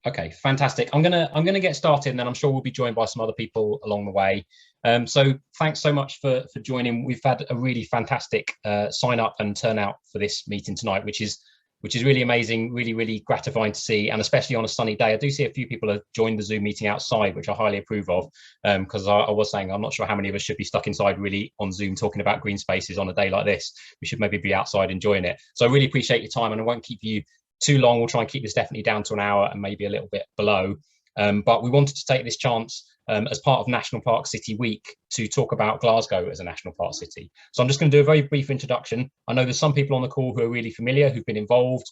Okay, fantastic. I'm gonna get started, and then I'm sure we'll be joined by some other people along the way. So thanks so much for joining. We've had a really fantastic sign up and turnout for this meeting tonight, which is really amazing, really gratifying to see, and especially on a sunny day. I do see a few people have joined the Zoom meeting outside, which I highly approve of, because I was saying I'm not sure how many of us should be stuck inside really on Zoom talking about green spaces on a day like this. We should maybe be outside enjoying it. So I really appreciate your time, and I won't keep you too long. We'll try and keep this definitely down to an hour and maybe a little bit below. But we wanted to take this chance as part of National Park City Week to talk about Glasgow as a national park city. So I'm just going to do a very brief introduction. I know there's some people on the call who are really familiar, who've been involved,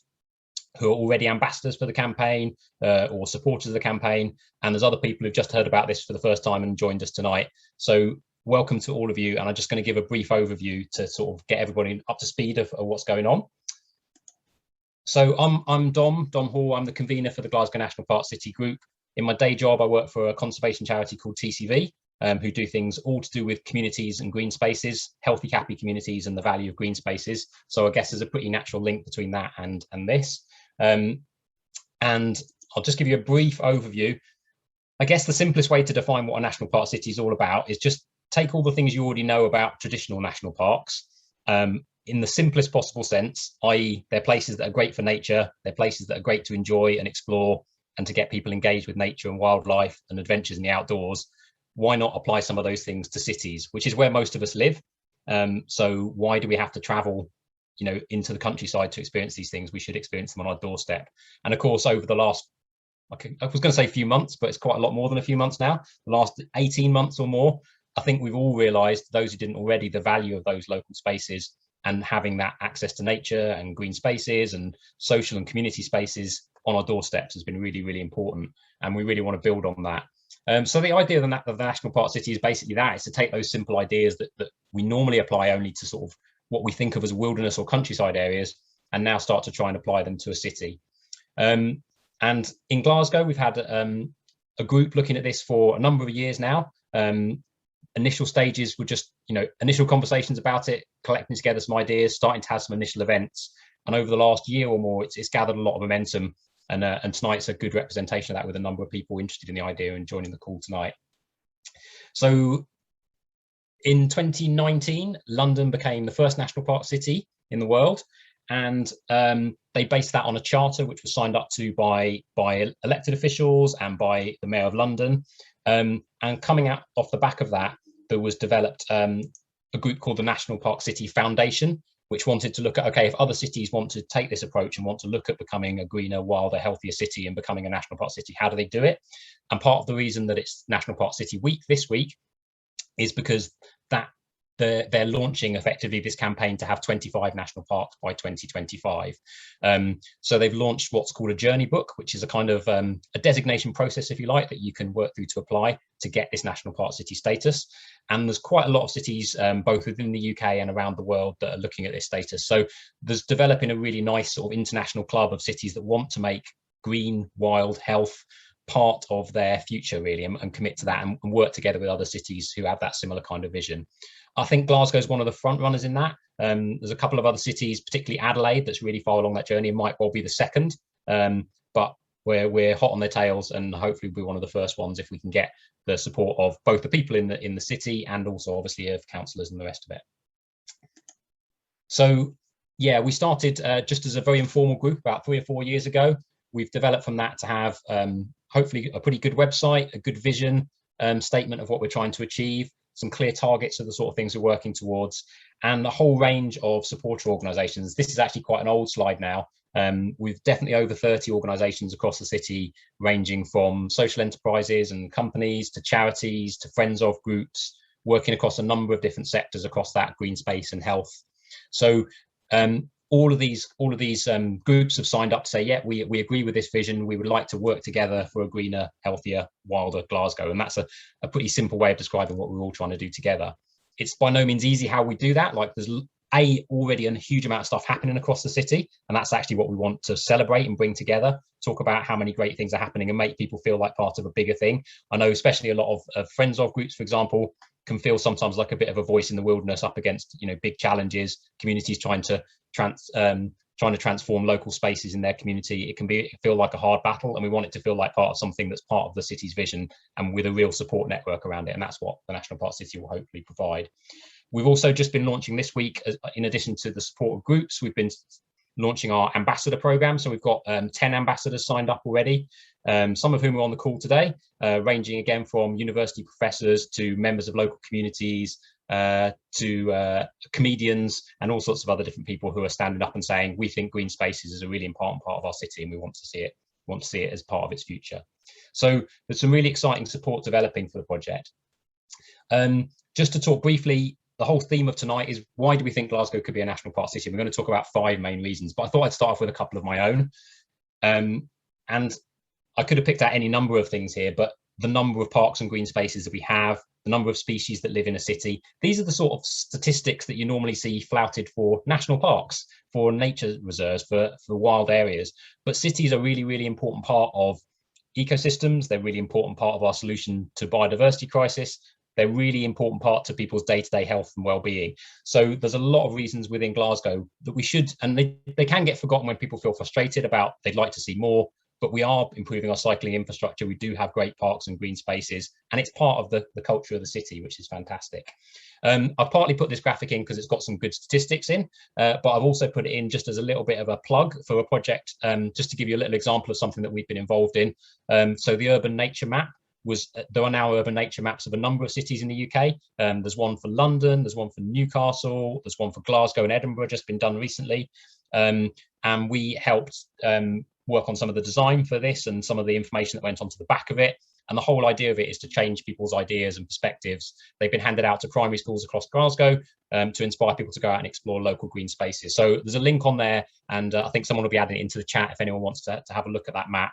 who are already ambassadors for the campaign or supporters of the campaign. And there's other people who've just heard about this for the first time and joined us tonight. So welcome to all of you. And I'm just going to give a brief overview to sort of get everybody up to speed of what's going on. So I'm Dom Hall. I'm the convener for the Glasgow National Park City Group. In my day job, I work for a conservation charity called TCV, who do things all to do with communities and green spaces, healthy, happy communities, and the value of green spaces. So I guess there's a pretty natural link between that and this. And I'll just give you a brief overview. I guess the simplest way to define what a national park city is all about is just take all the things you already know about traditional national parks, in the simplest possible sense, i.e. they're places that are great for nature, they're places that are great to enjoy and explore and to get people engaged with nature and wildlife and adventures in the outdoors. Why not apply some of those things to cities, which is where most of us live? So why do we have to travel, into the countryside to experience these things? We should experience them on our doorstep. And of course, over the last, I was going to say a few months, but it's quite a lot more than a few months now, the last 18 months or more, I think we've all realised, those who didn't already, the value of those local spaces and having that access to nature and green spaces and social and community spaces on our doorsteps has been really important, and we really want to build on that. So the idea of the National Park City is basically that, is to take those simple ideas that we normally apply only to sort of what we think of as wilderness or countryside areas, and now start to try and apply them to a city. And in Glasgow, we've had a group looking at this for a number of years now. Initial stages were just, initial conversations about it, collecting together some ideas, starting to have some initial events. And over the last year or more, it's gathered a lot of momentum. And tonight's a good representation of that, with a number of people interested in the idea and joining the call tonight. So in 2019, London became the first national park city in the world. And they based that on a charter which was signed up to by elected officials and by the Mayor of London. And coming out off the back of that, there was developed a group called the National Park City Foundation, which wanted to look at, okay, if other cities want to take this approach and want to look at becoming a greener, wilder, healthier city and becoming a national park city, how do they do it? And part of the reason that it's National Park City Week this week is because they're launching effectively this campaign to have 25 national parks by 2025. So they've launched what's called a journey book, which is a kind of a designation process, if you like, that you can work through to apply to get this national park city status. And there's quite a lot of cities, both within the UK and around the world, that are looking at this status. So there's developing a really nice sort of international club of cities that want to make green, wild, health part of their future, really, and commit to that and work together with other cities who have that similar kind of vision. I think Glasgow is one of the front runners in that. There's a couple of other cities, particularly Adelaide, that's really far along that journey and might well be the second. But we're hot on their tails, and hopefully we'll be one of the first ones if we can get the support of both the people in the city and also obviously of councillors and the rest of it. So yeah, we started just as a very informal group about 3 or 4 years ago. We've developed from that to have hopefully a pretty good website, a good vision statement of what we're trying to achieve, some clear targets of the sort of things we're working towards, and a whole range of supporter organisations. This is actually quite an old slide now. We've definitely over 30 organisations across the city, ranging from social enterprises and companies to charities to friends of groups, working across a number of different sectors across that green space and health. So all of these groups have signed up to say, yeah, we agree with this vision. We would like to work together for a greener, healthier, wilder Glasgow. And that's a pretty simple way of describing what we're all trying to do together. It's by no means easy how we do that. Like, there's already a huge amount of stuff happening across the city, and that's actually what we want to celebrate and bring together, talk about how many great things are happening and make people feel like part of a bigger thing. I know especially a lot of friends of groups, for example, can feel sometimes like a bit of a voice in the wilderness up against, big challenges, communities trying to trying to transform local spaces in their community, it can feel like a hard battle, and we want it to feel like part of something that's part of the city's vision and with a real support network around it. And that's what the National Park City will hopefully provide. We've also just been launching this week, in addition to the support of groups, we've been launching our ambassador program. So we've got 10 ambassadors signed up already, some of whom are on the call today, ranging again from university professors to members of local communities, to comedians and all sorts of other different people who are standing up and saying, we think green spaces is a really important part of our city and we want to see it as part of its future. So there's some really exciting support developing for the project. Just to talk briefly, the whole theme of tonight is, why do we think Glasgow could be a national park city? And we're going to talk about 5 main reasons, but I thought I'd start off with a couple of my own. And I could have picked out any number of things here, but the number of parks and green spaces that we have, the number of species that live in a city, these are the sort of statistics that you normally see flouted for national parks, for nature reserves, for wild areas. But cities are really, really important part of ecosystems. They're really important part of our solution to biodiversity crisis. They're really important part to people's day-to-day health and well-being. So there's a lot of reasons within Glasgow that we should, and they can get forgotten when people feel frustrated about, they'd like to see more, but we are improving our cycling infrastructure. We do have great parks and green spaces, and it's part of the culture of the city, which is fantastic. I've partly put this graphic in because it's got some good statistics in, but I've also put it in just as a little bit of a plug for a project, just to give you a little example of something that we've been involved in. So the urban nature map, there are now urban nature maps of a number of cities in the UK. There's one for London, there's one for Newcastle, there's one for Glasgow and Edinburgh, just been done recently. And we helped work on some of the design for this and some of the information that went onto the back of it. And the whole idea of it is to change people's ideas and perspectives. They've been handed out to primary schools across Glasgow to inspire people to go out and explore local green spaces. So there's a link on there, and I think someone will be adding it into the chat if anyone wants to have a look at that map.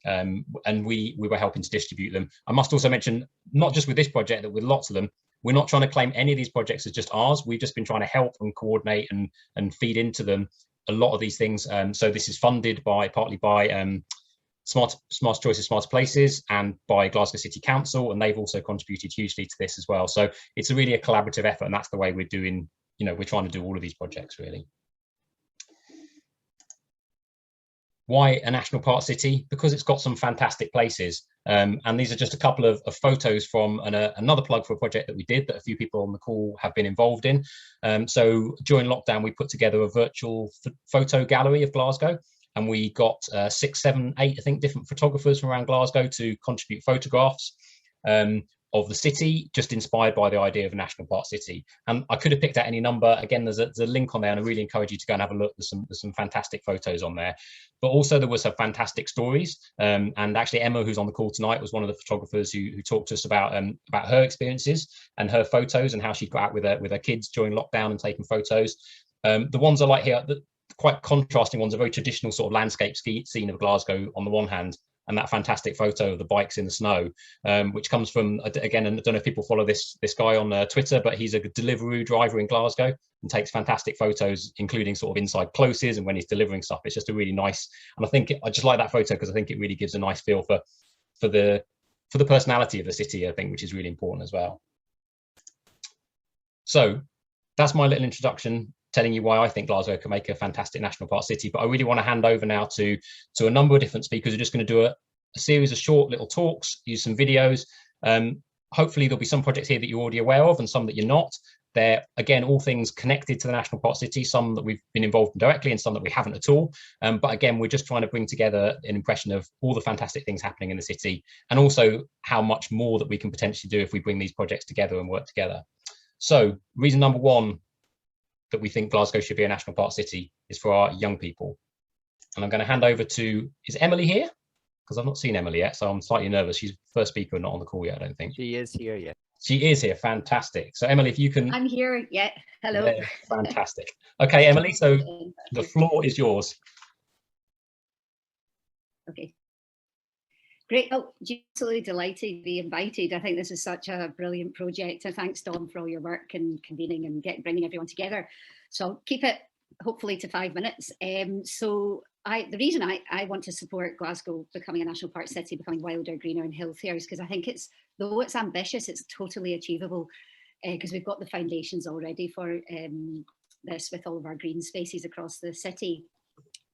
And we were helping to distribute them. I must also mention, not just with this project, that with lots of them, we're not trying to claim any of these projects as just ours. We've just been trying to help and coordinate and feed into them a lot of these things. So this is funded partly by Smart Choices, Smarter Places, and by Glasgow City Council, and they've also contributed hugely to this as well. So it's really a collaborative effort, and that's the way we're doing, we're trying to do all of these projects really. Why a national park city? Because it's got some fantastic places. And these are just a couple of photos from another plug for a project that we did that a few people on the call have been involved in. So during lockdown, we put together a virtual photo gallery of Glasgow, and we got 6, 7, 8, I think, different photographers from around Glasgow to contribute photographs of the city, just inspired by the idea of a national park city. And I could have picked out any number. Again, there's a link on there, and I really encourage you to go and have a look. There's some fantastic photos on there, but also there was some fantastic stories. And actually Emma, who's on the call tonight, was one of the photographers who talked to us about her experiences and her photos and how she got out with her kids during lockdown and taking photos. The ones I like here, the quite contrasting ones, a very traditional sort of landscape scene of Glasgow on the one hand, and that fantastic photo of the bikes in the snow, which comes from, again, and I don't know if people follow this guy on Twitter, but he's a Deliveroo driver in Glasgow and takes fantastic photos, including sort of inside closes and when he's delivering stuff. It's just a really nice, and I just like that photo because I think it really gives a nice feel for the personality of the city, I think, which is really important as well. So that's my little introduction, telling you why I think Glasgow can make a fantastic national park city. But I really want to hand over now to a number of different speakers who are just going to do a series of short little talks, use some videos. Hopefully there'll be some projects here that you're already aware of and some that you're not. They're, again, all things connected to the national park city, some that we've been involved in directly and some that we haven't at all. But again, we're just trying to bring together an impression of all the fantastic things happening in the city, and also how much more that we can potentially do if we bring these projects together and work together. So reason number 1 that we think Glasgow should be a national park city is for our young people. And I'm going to hand over to, is Emily here? Because I've not seen Emily yet, so I'm slightly nervous. She's first speaker, not on the call yet, I don't think. She is here, yeah. She is here, fantastic. So Emily, if you can. I'm here, yeah, hello. Yeah, fantastic. Okay, Emily, so the floor is yours. Okay. Great. Oh, absolutely delighted to be invited. I think this is such a brilliant project. And thanks, Dom, for all your work and convening and bringing everyone together. So I'll keep it hopefully to 5 minutes. So the reason I want to support Glasgow becoming a national park city, becoming wilder, greener and healthier, is because I think though it's ambitious, it's totally achievable, because we've got the foundations already for this with all of our green spaces across the city.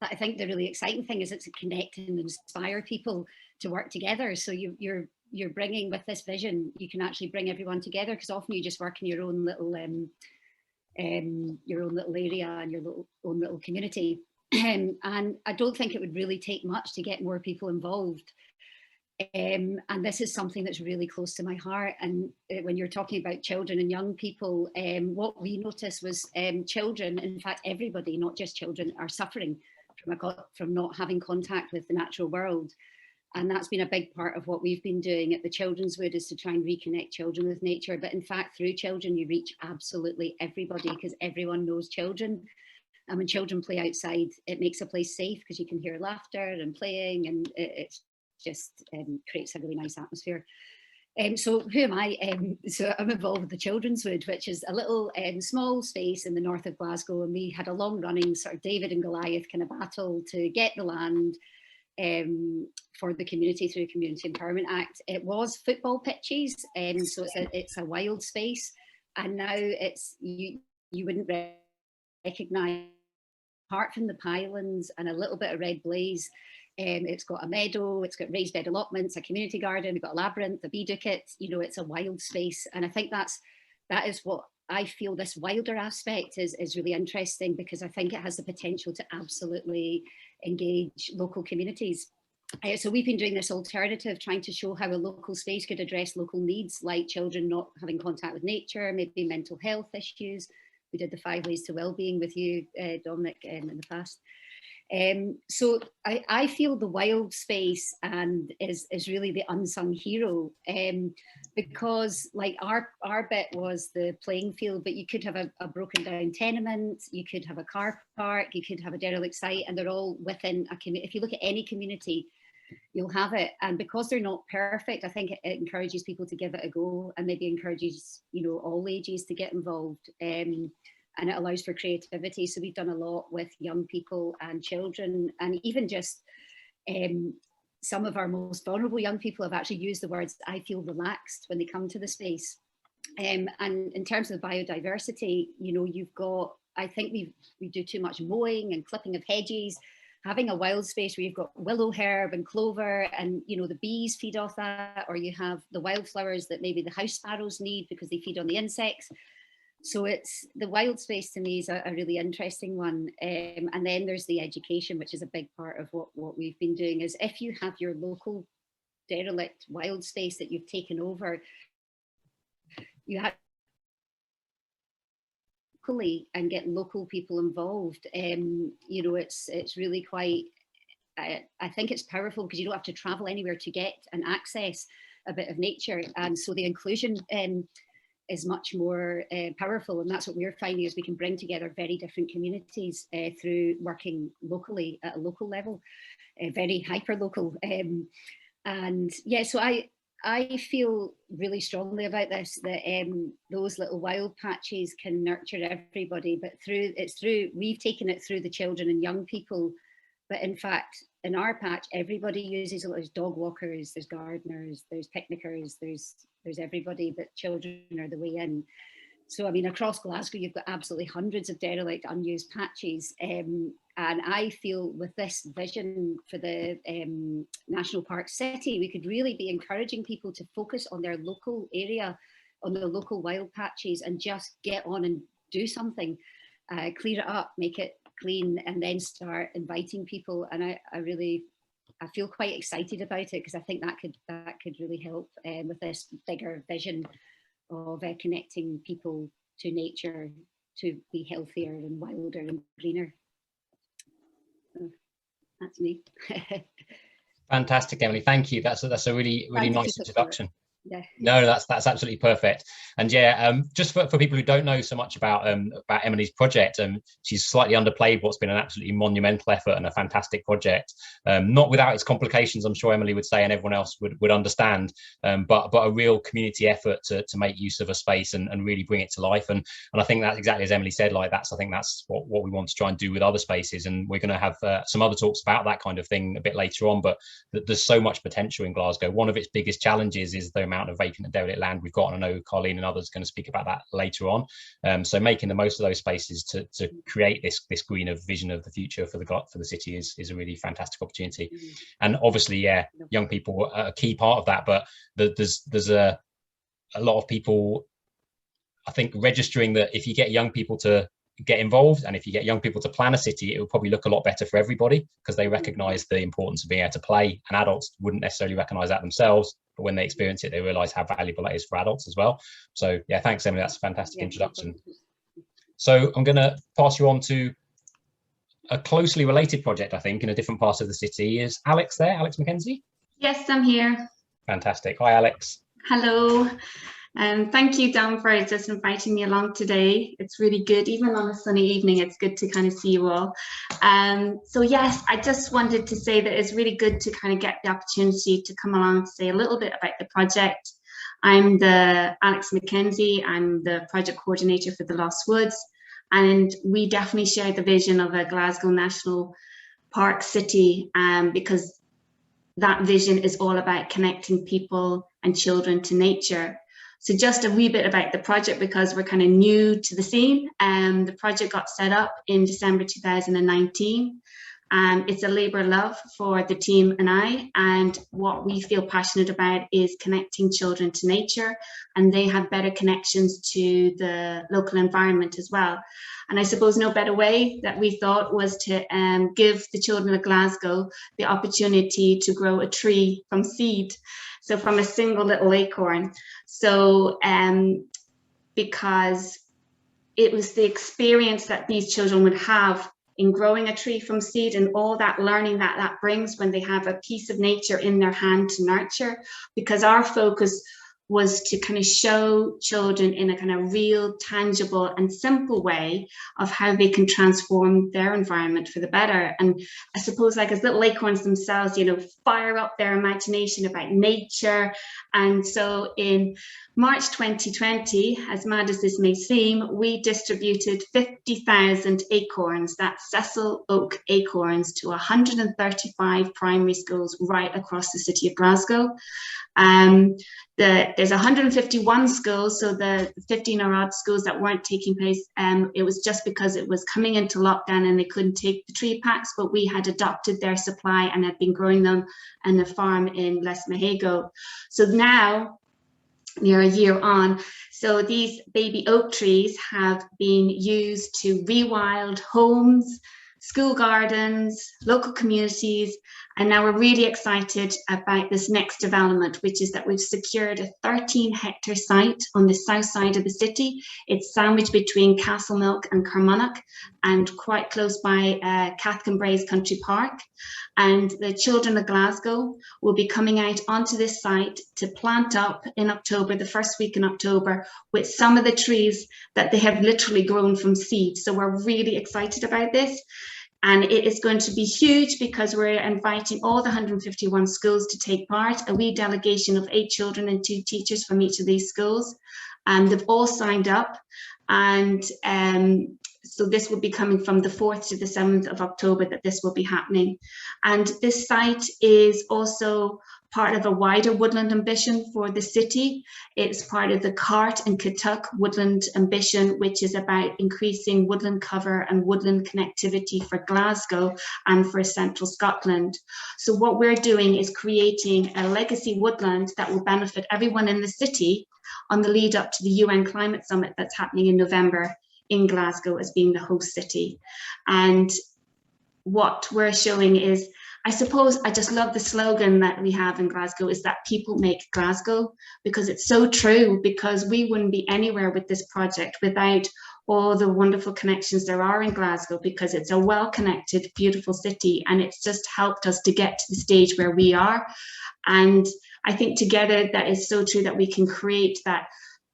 I think the really exciting thing is it's a connect and inspire people to work together. So you're bringing, with this vision, you can actually bring everyone together, because often you just work in your own little area and your own little community. And I don't think it would really take much to get more people involved. And this is something that's really close to my heart. And when you're talking about children and young people, what we noticed was children, in fact, everybody, not just children, are suffering from not having contact with the natural world. And that's been a big part of what we've been doing at the Children's Wood, is to try and reconnect children with nature. But in fact, through children, you reach absolutely everybody, because everyone knows children. And when children play outside, it makes a place safe, because you can hear laughter and playing, and it's just creates a really nice atmosphere. So who am I? So I'm involved with the Children's Wood, which is a little small space in the north of Glasgow. And we had a long running sort of David and Goliath kind of battle to get the land for the community through Community Empowerment Act. It was football pitches, so it's a wild space, and now it's you wouldn't recognise, apart from the pylons and a little bit of red blaze. It's got a meadow, it's got raised bed allotments, a community garden, we've got a labyrinth, a bee ducat. You know, it's a wild space, and I think that is what I feel. This wilder aspect is really interesting, because I think it has the potential to absolutely engage local communities. So we've been doing this alternative, trying to show how a local space could address local needs, like children not having contact with nature, maybe mental health issues. We did the 5 ways to wellbeing with you, Dominic, in the past. So I feel the wild space is really the unsung hero, because like our bit was the playing field, but you could have a broken down tenement, you could have a car park, you could have a derelict site, and they're all within a community. If you look at any community, you'll have it. And because they're not perfect, I think it encourages people to give it a go, and maybe encourages, you know, all ages to get involved. And it allows for creativity. So we've done a lot with young people and children, and even just some of our most vulnerable young people have actually used the words, I feel relaxed, when they come to the space. And in terms of biodiversity, you know, you've got, I think we do too much mowing and clipping of hedges. Having a wild space where you've got willow herb and clover, and you know, the bees feed off that, or you have the wildflowers that maybe the house sparrows need because they feed on the insects. So it's the wild space, to me, is a really interesting one. And then there's the education, which is a big part of what we've been doing, is if you have your local derelict wild space that you've taken over, you have locally and get local people involved. You know, it's really quite, I think it's powerful, because you don't have to travel anywhere to get and access a bit of nature. And so the inclusion is much more powerful, and that's what we're finding, is we can bring together very different communities through working locally at a local level, very hyper local. And yeah, so I feel really strongly about this, that those little wild patches can nurture everybody, but we've taken it through the children and young people. But in fact, in our patch, everybody uses it. There's dog walkers, there's gardeners, there's picnickers, there's everybody, but children are the way in. So, I mean, across Glasgow, you've got absolutely hundreds of derelict, unused patches. And I feel with this vision for the National Park City, we could really be encouraging people to focus on their local area, on the local wild patches, and just get on and do something, clear it up, make it clean, and then start inviting people. And I feel quite excited about it, because I think that could really help with this bigger vision of connecting people to nature to be healthier and wilder and greener. So that's me. Fantastic, Emily. Thank you. That's a really nice introduction. Yeah. No, that's absolutely perfect. And yeah, just for people who don't know so much about Emily's project, she's slightly underplayed what's been an absolutely monumental effort and a fantastic project. Not without its complications, I'm sure Emily would say, and everyone else would understand. But a real community effort to make use of a space and really bring it to life. And I think that's exactly as Emily said. Like I think that's what we want to try and do with other spaces. And we're going to have some other talks about that kind of thing a bit later on. But there's so much potential in Glasgow. One of its biggest challenges is the amount amount of vacant and derelict land we've got. And I know Colleen and others are going to speak about that later on. So making the most of those spaces to create this greener vision of the future for the city is a really fantastic opportunity. And obviously, young people are a key part of that, but there's a lot of people, I think, registering that if you get young people to get involved, and if you get young people to plan a city, it will probably look a lot better for everybody, because they recognize the importance of being able to play, and adults wouldn't necessarily recognize that themselves, but when they experience it, they realize how valuable that is for adults as well. So yeah, thanks, Emily, that's a fantastic introduction. So I'm going to pass you on to a closely related project, I think, in a different part of the city. Is Alex there, Alex Mackenzie? Yes, I'm here. Fantastic. Hi, Alex. Hello. Thank you, Dan, for just inviting me along today. It's really good, even on a sunny evening, it's good to kind of see you all. So yes, I just wanted to say that it's really good to kind of get the opportunity to come along and say a little bit about the project. I'm Alex Mackenzie, I'm the project coordinator for the Lost Woods, and we definitely share the vision of a Glasgow National Park city, because that vision is all about connecting people and children to nature. So just a wee bit about the project, because we're kind of new to the scene. The project got set up in December 2019. It's a labour of love for the team and I, and what we feel passionate about is connecting children to nature, and they have better connections to the local environment as well. And I suppose no better way that we thought was to give the children of Glasgow the opportunity to grow a tree from seed, so from a single little acorn. So because it was the experience that these children would have in growing a tree from seed, and all that learning that brings when they have a piece of nature in their hand to nurture, because our focus was to kind of show children in a kind of real, tangible and simple way of how they can transform their environment for the better. And I suppose, like, as little acorns themselves, you know, fire up their imagination about nature. And so in March 2020, as mad as this may seem, we distributed 50,000 acorns, that's Cecil Oak acorns, to 135 primary schools right across the city of Glasgow. There's 151 schools, so the 15 or odd schools that weren't taking place, it was just because it was coming into lockdown and they couldn't take the tree packs, but we had adopted their supply and had been growing them in a farm in Lesmahago. So now, near a year on, so these baby oak trees have been used to rewild homes, school gardens, local communities, and now we're really excited about this next development, which is that we've secured a 13-hectare site on the south side of the city. It's sandwiched between Castlemilk and Carmonach, and quite close by Cathkin Braes Country Park. And the children of Glasgow will be coming out onto this site to plant up in October, the first week in October, with some of the trees that they have literally grown from seed. So we're really excited about this. And it is going to be huge, because we're inviting all the 151 schools to take part, a wee delegation of 8 children and 2 teachers from each of these schools. And they've all signed up. And so this will be coming from the 4th to the 7th of October that this will be happening. And this site is also part of a wider woodland ambition for the city. It's part of the Cart and Kittuck woodland ambition, which is about increasing woodland cover and woodland connectivity for Glasgow and for central Scotland. So what we're doing is creating a legacy woodland that will benefit everyone in the city on the lead up to the UN Climate Summit that's happening in November in Glasgow as being the host city. And what we're showing is, I suppose, I just love the slogan that we have in Glasgow, is that people make Glasgow, because it's so true, because we wouldn't be anywhere with this project without all the wonderful connections there are in Glasgow, because it's a well-connected, beautiful city, and it's just helped us to get to the stage where we are. And I think together that is so true, that we can create that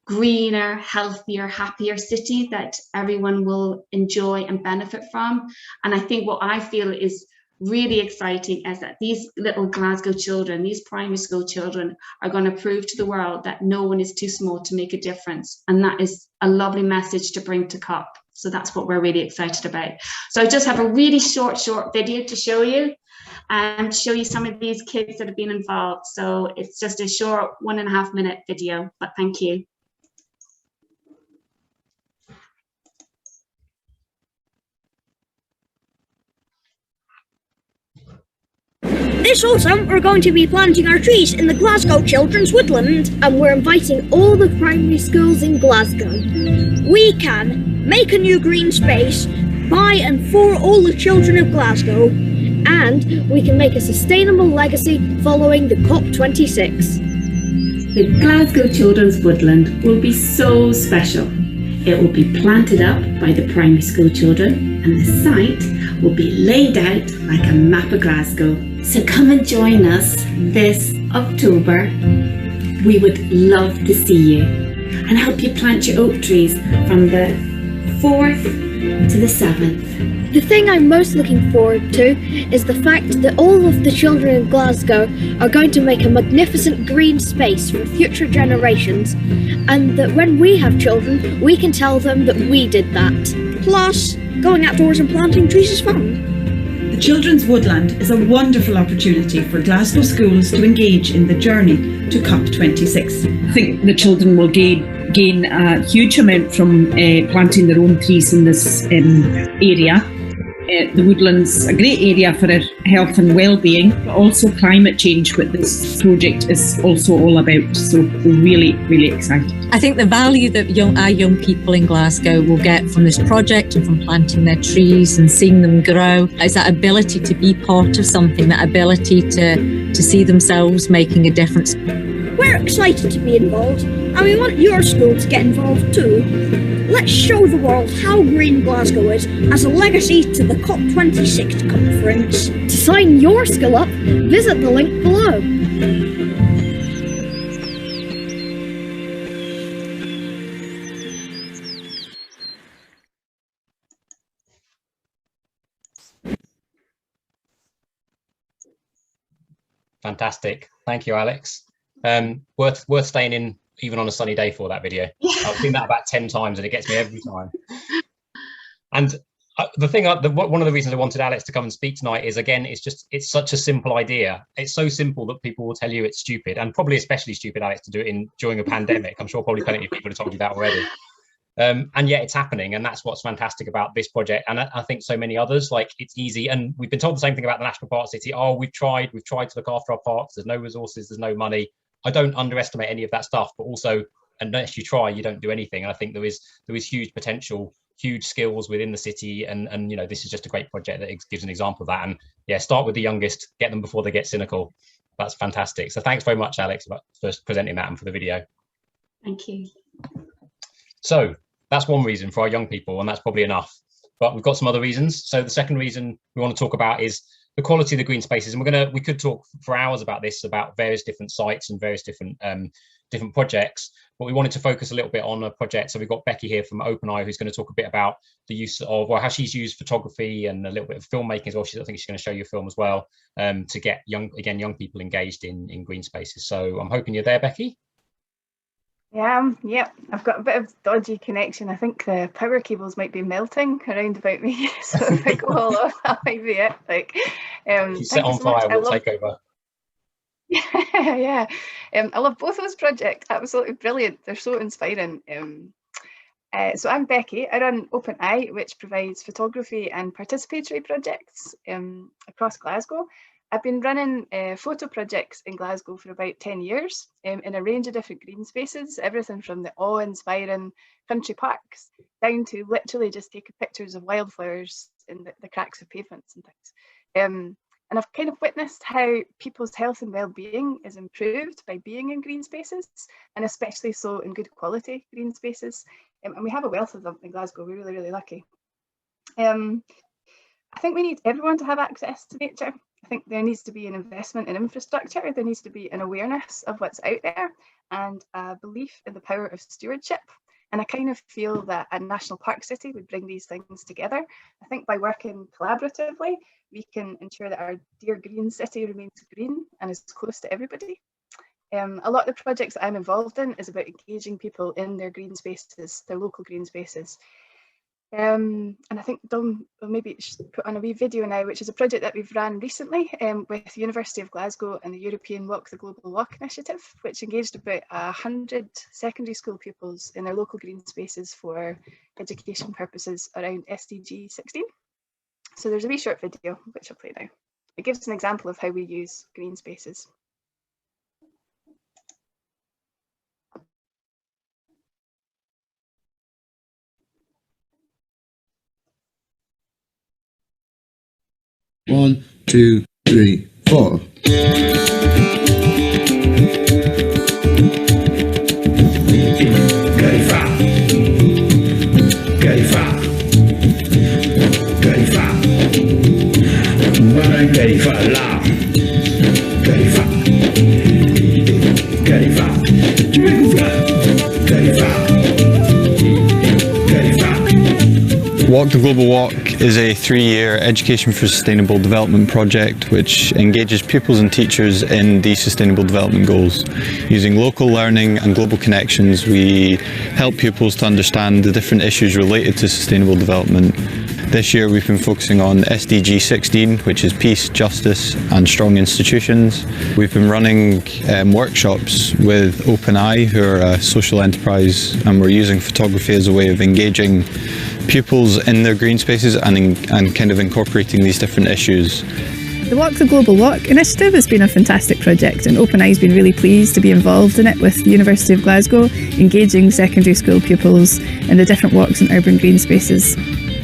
greener, healthier, happier city that everyone will enjoy and benefit from. And I think what I feel is really exciting is that these little Glasgow children, these primary school children, are going to prove to the world that no one is too small to make a difference. And that is a lovely message to bring to COP. So that's what we're really excited about. So I just have a really short video to show you. and show you some of these kids that have been involved. So it's just a short 1.5 minute video, but thank you. This autumn, we're going to be planting our trees in the Glasgow Children's Woodland, and we're inviting all the primary schools in Glasgow. We can make a new green space by and for all the children of Glasgow, and we can make a sustainable legacy following the COP26. The Glasgow Children's Woodland will be so special. It will be planted up by the primary school children, and the site will be laid out like a map of Glasgow. So come and join us this October. We would love to see you and help you plant your oak trees from the 4th to the 7th. The thing I'm most looking forward to is the fact that all of the children in Glasgow are going to make a magnificent green space for future generations, and that when we have children, we can tell them that we did that. Plus, going outdoors and planting trees is fun. The Children's Woodland is a wonderful opportunity for Glasgow schools to engage in the journey to COP26. I think the children will gain a huge amount from planting their own trees in this area. The woodland's a great area for our health and well-being, but also climate change, what this project is also all about. So we're really, really excited. I think the value that our young people in Glasgow will get from this project and from planting their trees and seeing them grow is that ability to be part of something, that ability to see themselves making a difference. We're excited to be involved, and we want your school to get involved too. Let's show the world how green Glasgow is as a legacy to the COP26 conference. To sign your school up, visit the link below. Fantastic. Thank you, Alex. Worth staying in even on a sunny day for that video. I've seen that about 10 times and it gets me every time. And one of the reasons I wanted Alex to come and speak tonight is, again, it's such a simple idea. It's so simple that people will tell you it's stupid, and probably especially stupid, Alex, to do it during a pandemic. I'm sure probably plenty of people have told you that already. And yet it's happening, and that's what's fantastic about this project, and I think so many others. Like, it's easy, and we've been told the same thing about the National Park City. Oh, we've tried to look after our parks, there's no resources, there's no money. I don't underestimate any of that stuff, but also, unless you try, you don't do anything. And I think there is huge potential, huge skills within the city, and you know, this is just a great project that gives an example of that. And yeah, start with the youngest, get them before they get cynical. That's fantastic. So thanks very much, Alex, for presenting that and for the video. Thank you. So that's one reason for our young people, and that's probably enough, but we've got some other reasons. So the second reason we want to talk about is the quality of the green spaces, and we could talk for hours about this, about various different sites and various different projects, but we wanted to focus a little bit on a project. So we've got Becky here from OpenEye, who's going to talk a bit about the use of, or how she's used photography and a little bit of filmmaking as well. I think she's going to show you a film as well, to get young people engaged in green spaces. So I'm hoping you're there, Becky. Yeah, yep. I've got a bit of dodgy connection. I think the power cables might be melting around about me, so if I go all off, that might be it. Like, if you set on fire, we'll take over. Yeah, I love both those projects. Absolutely brilliant. They're so inspiring. So I'm Becky. I run OpenEye, which provides photography and participatory projects across Glasgow. I've been running photo projects in Glasgow for about 10 years in a range of different green spaces, everything from the awe-inspiring country parks down to literally just taking pictures of wildflowers in the cracks of pavements and things. And I've kind of witnessed how people's health and well-being is improved by being in green spaces, and especially so in good quality green spaces. And we have a wealth of them in Glasgow. We're really, really lucky. I think we need everyone to have access to nature. I think there needs to be an investment in infrastructure. There needs to be an awareness of what's out there and a belief in the power of stewardship. And I kind of feel that a national park city would bring these things together. I think by working collaboratively, we can ensure that our dear green city remains green and is close to everybody. A lot of the projects that I'm involved in is about engaging people in their green spaces, their local green spaces. And I think Dom will maybe put on a wee video now, which is a project that we've ran recently with the University of Glasgow and the European Walk the Global Walk initiative, which engaged about 100 secondary school pupils in their local green spaces for education purposes around SDG 16. So there's a wee short video, which I'll play now. It gives an example of how we use green spaces. One, two, three, four. Califa. Califa. Califa. Mana Califa là. Califa. Califa. Tu m'écoutes là. Califa. Califa. Walk the Global Walk is a 3-year Education for Sustainable Development project which engages pupils and teachers in the Sustainable Development Goals. Using local learning and global connections, we help pupils to understand the different issues related to sustainable development. This year we've been focusing on SDG 16, which is peace, justice and strong institutions. We've been running workshops with OpenEye, who are a social enterprise, and we're using photography as a way of engaging pupils in their green spaces and kind of incorporating these different issues. The Walk the Global Walk initiative has been a fantastic project, and OpenEye has been really pleased to be involved in it with the University of Glasgow, engaging secondary school pupils in the different walks and urban green spaces.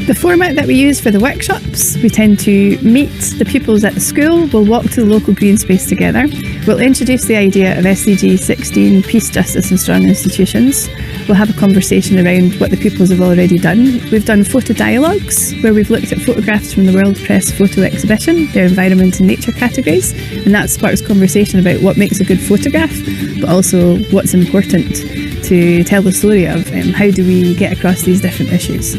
The format that we use for the workshops, we tend to meet the pupils at the school, we'll walk to the local green space together, we'll introduce the idea of SDG 16, peace, justice and strong institutions. We'll have a conversation around what the pupils have already done. We've done photo dialogues where we've looked at photographs from the World Press Photo Exhibition, their environment and nature categories, and that sparks conversation about what makes a good photograph, but also what's important to tell the story of, how do we get across these different issues.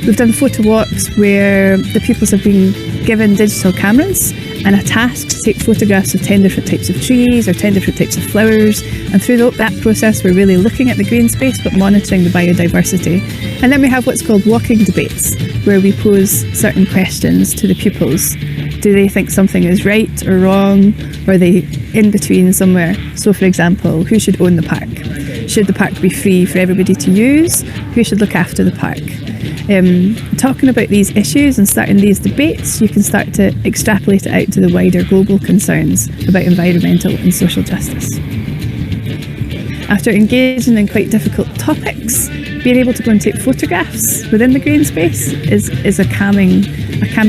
We've done photo walks where the pupils have been given digital cameras and a task to take photographs of 10 different types of trees or 10 different types of flowers, and through that process we're really looking at the green space but monitoring the biodiversity. And then we have what's called walking debates, where we pose certain questions to the pupils. Do they think something is right or wrong, or are they in between somewhere? So for example, who should own the park? Should the park be free for everybody to use? Who should look after the park? Talking about these issues and starting these debates, you can start to extrapolate it out to the wider global concerns about environmental and social justice. After engaging in quite difficult topics, being able to go and take photographs within the green space is a calming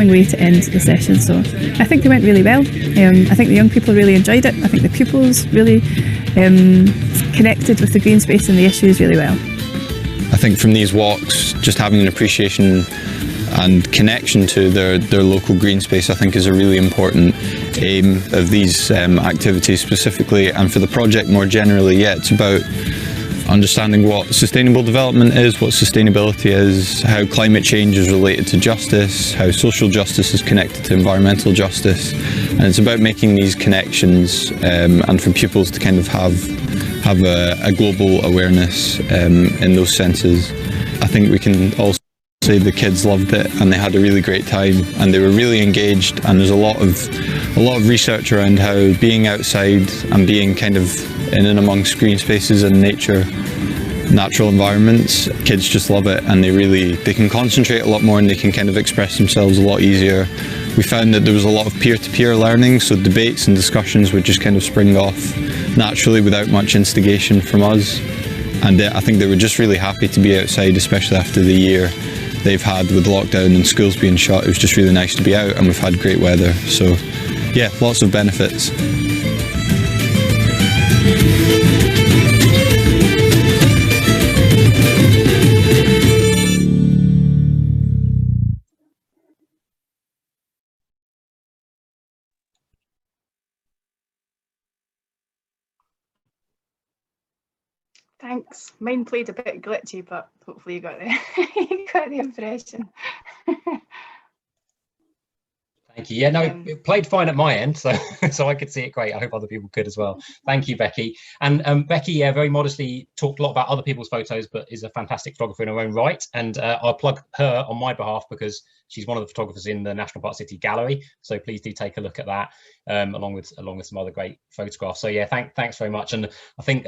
way to end the session. So I think they went really well. I think the young people really enjoyed it. I think the pupils really connected with the green space and the issues really well. I think from these walks, just having an appreciation and connection to their local green space, I think is a really important aim of these activities specifically, and for the project more generally. Yeah, it's about understanding what sustainable development is, what sustainability is, how climate change is related to justice, how social justice is connected to environmental justice, and it's about making these connections and for pupils to kind of have a global awareness in those senses. I think we can also say the kids loved it and they had a really great time and they were really engaged, and there's a lot of research around how being outside and being kind of in and amongst green spaces and natural environments, kids just love it, and they can concentrate a lot more and they can kind of express themselves a lot easier. We found that there was a lot of peer-to-peer learning, so debates and discussions would just kind of spring off naturally without much instigation from us. And I think they were just really happy to be outside, especially after the year they've had with lockdown and schools being shut. It was just really nice to be out, and we've had great weather. So yeah, lots of benefits. Thanks. Mine played a bit glitchy, but hopefully you got the, you got the impression. Thank you. Yeah, no, it played fine at my end, so so I could see it great. I hope other people could as well. Thank you, Becky. And Becky, yeah, very modestly talked a lot about other people's photos, but is a fantastic photographer in her own right. And I'll plug her on my behalf because she's one of the photographers in the National Park City Gallery. So please do take a look at that, along with some other great photographs. So yeah, thanks very much. And I think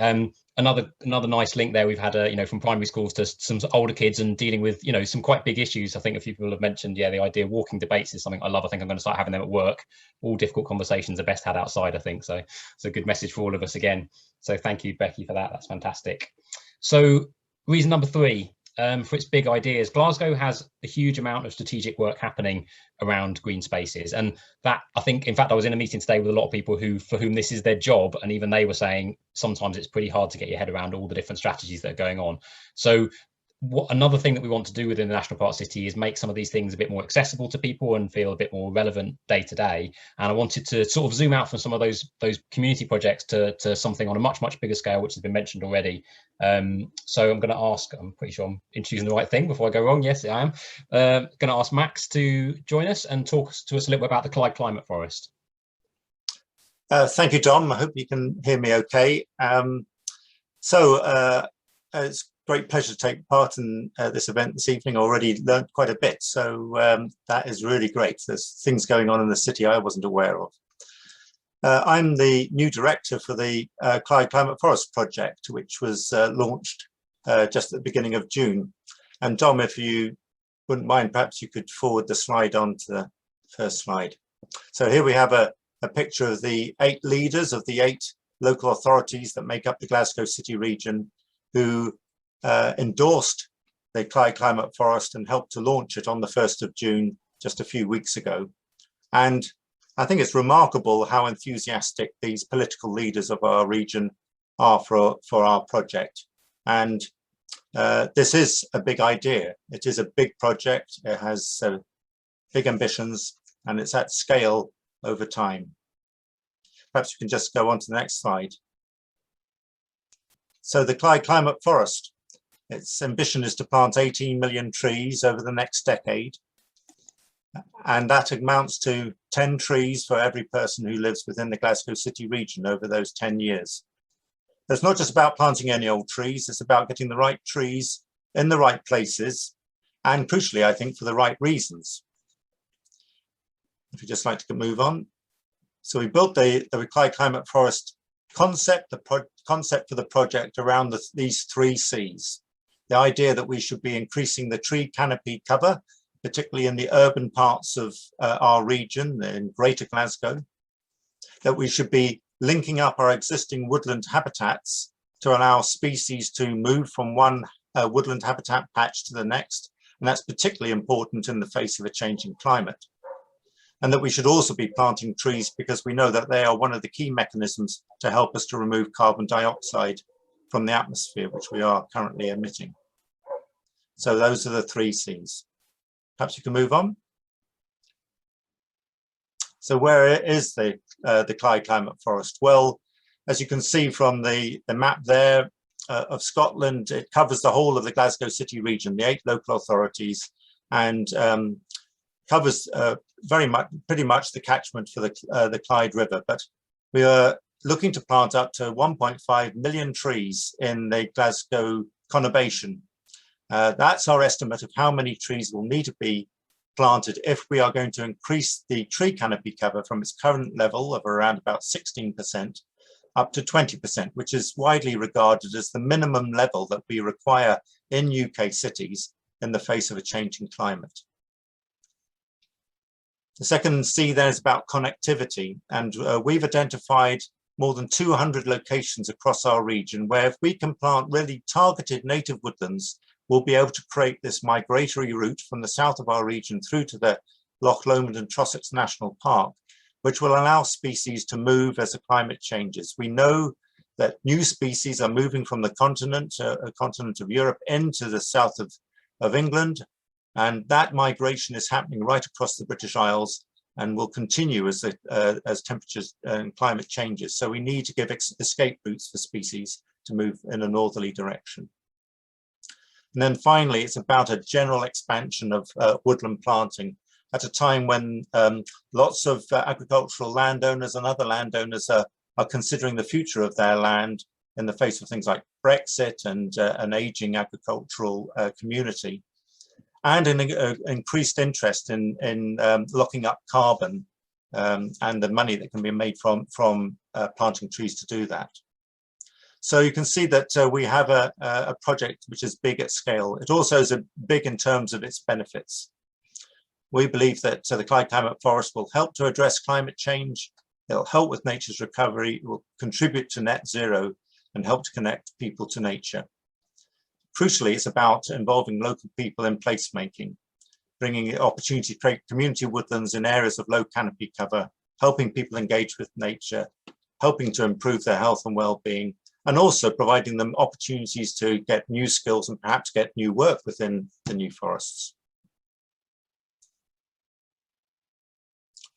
another nice link there. We've had from primary schools to some older kids and dealing with some quite big issues. I think a few people have mentioned, yeah, the idea of walking debates is something I love. I think I'm going to start having them at work. All difficult conversations are best had outside, I think. So it's a good message for all of us again. So thank you, Becky, for that. That's fantastic. So reason number 3, for its big ideas, Glasgow has a huge amount of strategic work happening around green spaces, and that, I think, in fact, I was in a meeting today with a lot of people for whom this is their job, and even they were saying sometimes it's pretty hard to get your head around all the different strategies that are going on. So another thing that we want to do within the National Park City is make some of these things a bit more accessible to people and feel a bit more relevant day to day. And I wanted to sort of zoom out from some of those community projects to something on a much bigger scale, which has been mentioned already. So I'm going to ask, I'm pretty sure I'm introducing the right thing before I go wrong. Yes, I am. Going to ask Max to join us and talk to us a little bit about the Clyde Climate Forest. Thank you, Dom. I hope you can hear me okay. It's great pleasure to take part in this event this evening. I already learned quite a bit, so that is really great. There's things going on in the city I wasn't aware of. I'm the new director for the Clyde Climate Forest project, which was launched just at the beginning of June. And Dom, if you wouldn't mind, perhaps you could forward the slide on to the first slide. So here we have a picture of the 8 leaders of the 8 local authorities that make up the Glasgow City region, who endorsed the Clyde Climate Forest and helped to launch it on the 1st of June, just a few weeks ago. And I think it's remarkable how enthusiastic these political leaders of our region are for our project. And this is a big idea. It is a big project. It has big ambitions, and it's at scale over time. Perhaps you can just go on to the next slide. So the Clyde Climate Forest, its ambition is to plant 18 million trees over the next decade. And that amounts to 10 trees for every person who lives within the Glasgow City region over those 10 years. It's not just about planting any old trees, it's about getting the right trees in the right places, and crucially, I think, for the right reasons. If you'd just like to move on. So we built the Clyde Climate Forest concept, the concept for the project around these 3 C's. The idea that we should be increasing the tree canopy cover, particularly in the urban parts of our region in Greater Glasgow, that we should be linking up our existing woodland habitats to allow species to move from one woodland habitat patch to the next, and that's particularly important in the face of a changing climate. And that we should also be planting trees because we know that they are one of the key mechanisms to help us to remove carbon dioxide from the atmosphere, which we are currently emitting. So those are the 3 C's. Perhaps you can move on. So where is the Clyde Climate Forest? Well, as you can see from the map there of Scotland, it covers the whole of the Glasgow City region, the 8 local authorities, and covers pretty much the catchment for the Clyde River. But we are looking to plant up to 1.5 million trees in the Glasgow conurbation. That's our estimate of how many trees will need to be planted if we are going to increase the tree canopy cover from its current level of around about 16% up to 20%, which is widely regarded as the minimum level that we require in UK cities in the face of a changing climate. The second C there is about connectivity, and we've identified more than 200 locations across our region where if we can plant really targeted native woodlands, we'll be able to create this migratory route from the south of our region through to the Loch Lomond and Trossachs National Park, which will allow species to move as the climate changes. We know that new species are moving from the continent of Europe into the south of England, and that migration is happening right across the British Isles and will continue as temperatures and climate changes. So we need to give escape routes for species to move in a northerly direction. And then finally, it's about a general expansion of woodland planting. at a time when lots of agricultural landowners and other landowners are considering the future of their land in the face of things like Brexit and an aging agricultural community, and an increased interest in locking up carbon and the money that can be made from planting trees to do that. So you can see that we have a project which is big at scale. It also is big in terms of its benefits. We believe that the Clyde Climate Forest will help to address climate change. It'll help with nature's recovery. It will contribute to net zero and help to connect people to nature. Crucially, it's about involving local people in placemaking, bringing opportunity to create community woodlands in areas of low canopy cover, helping people engage with nature, helping to improve their health and well-being, and also providing them opportunities to get new skills and perhaps get new work within the new forests.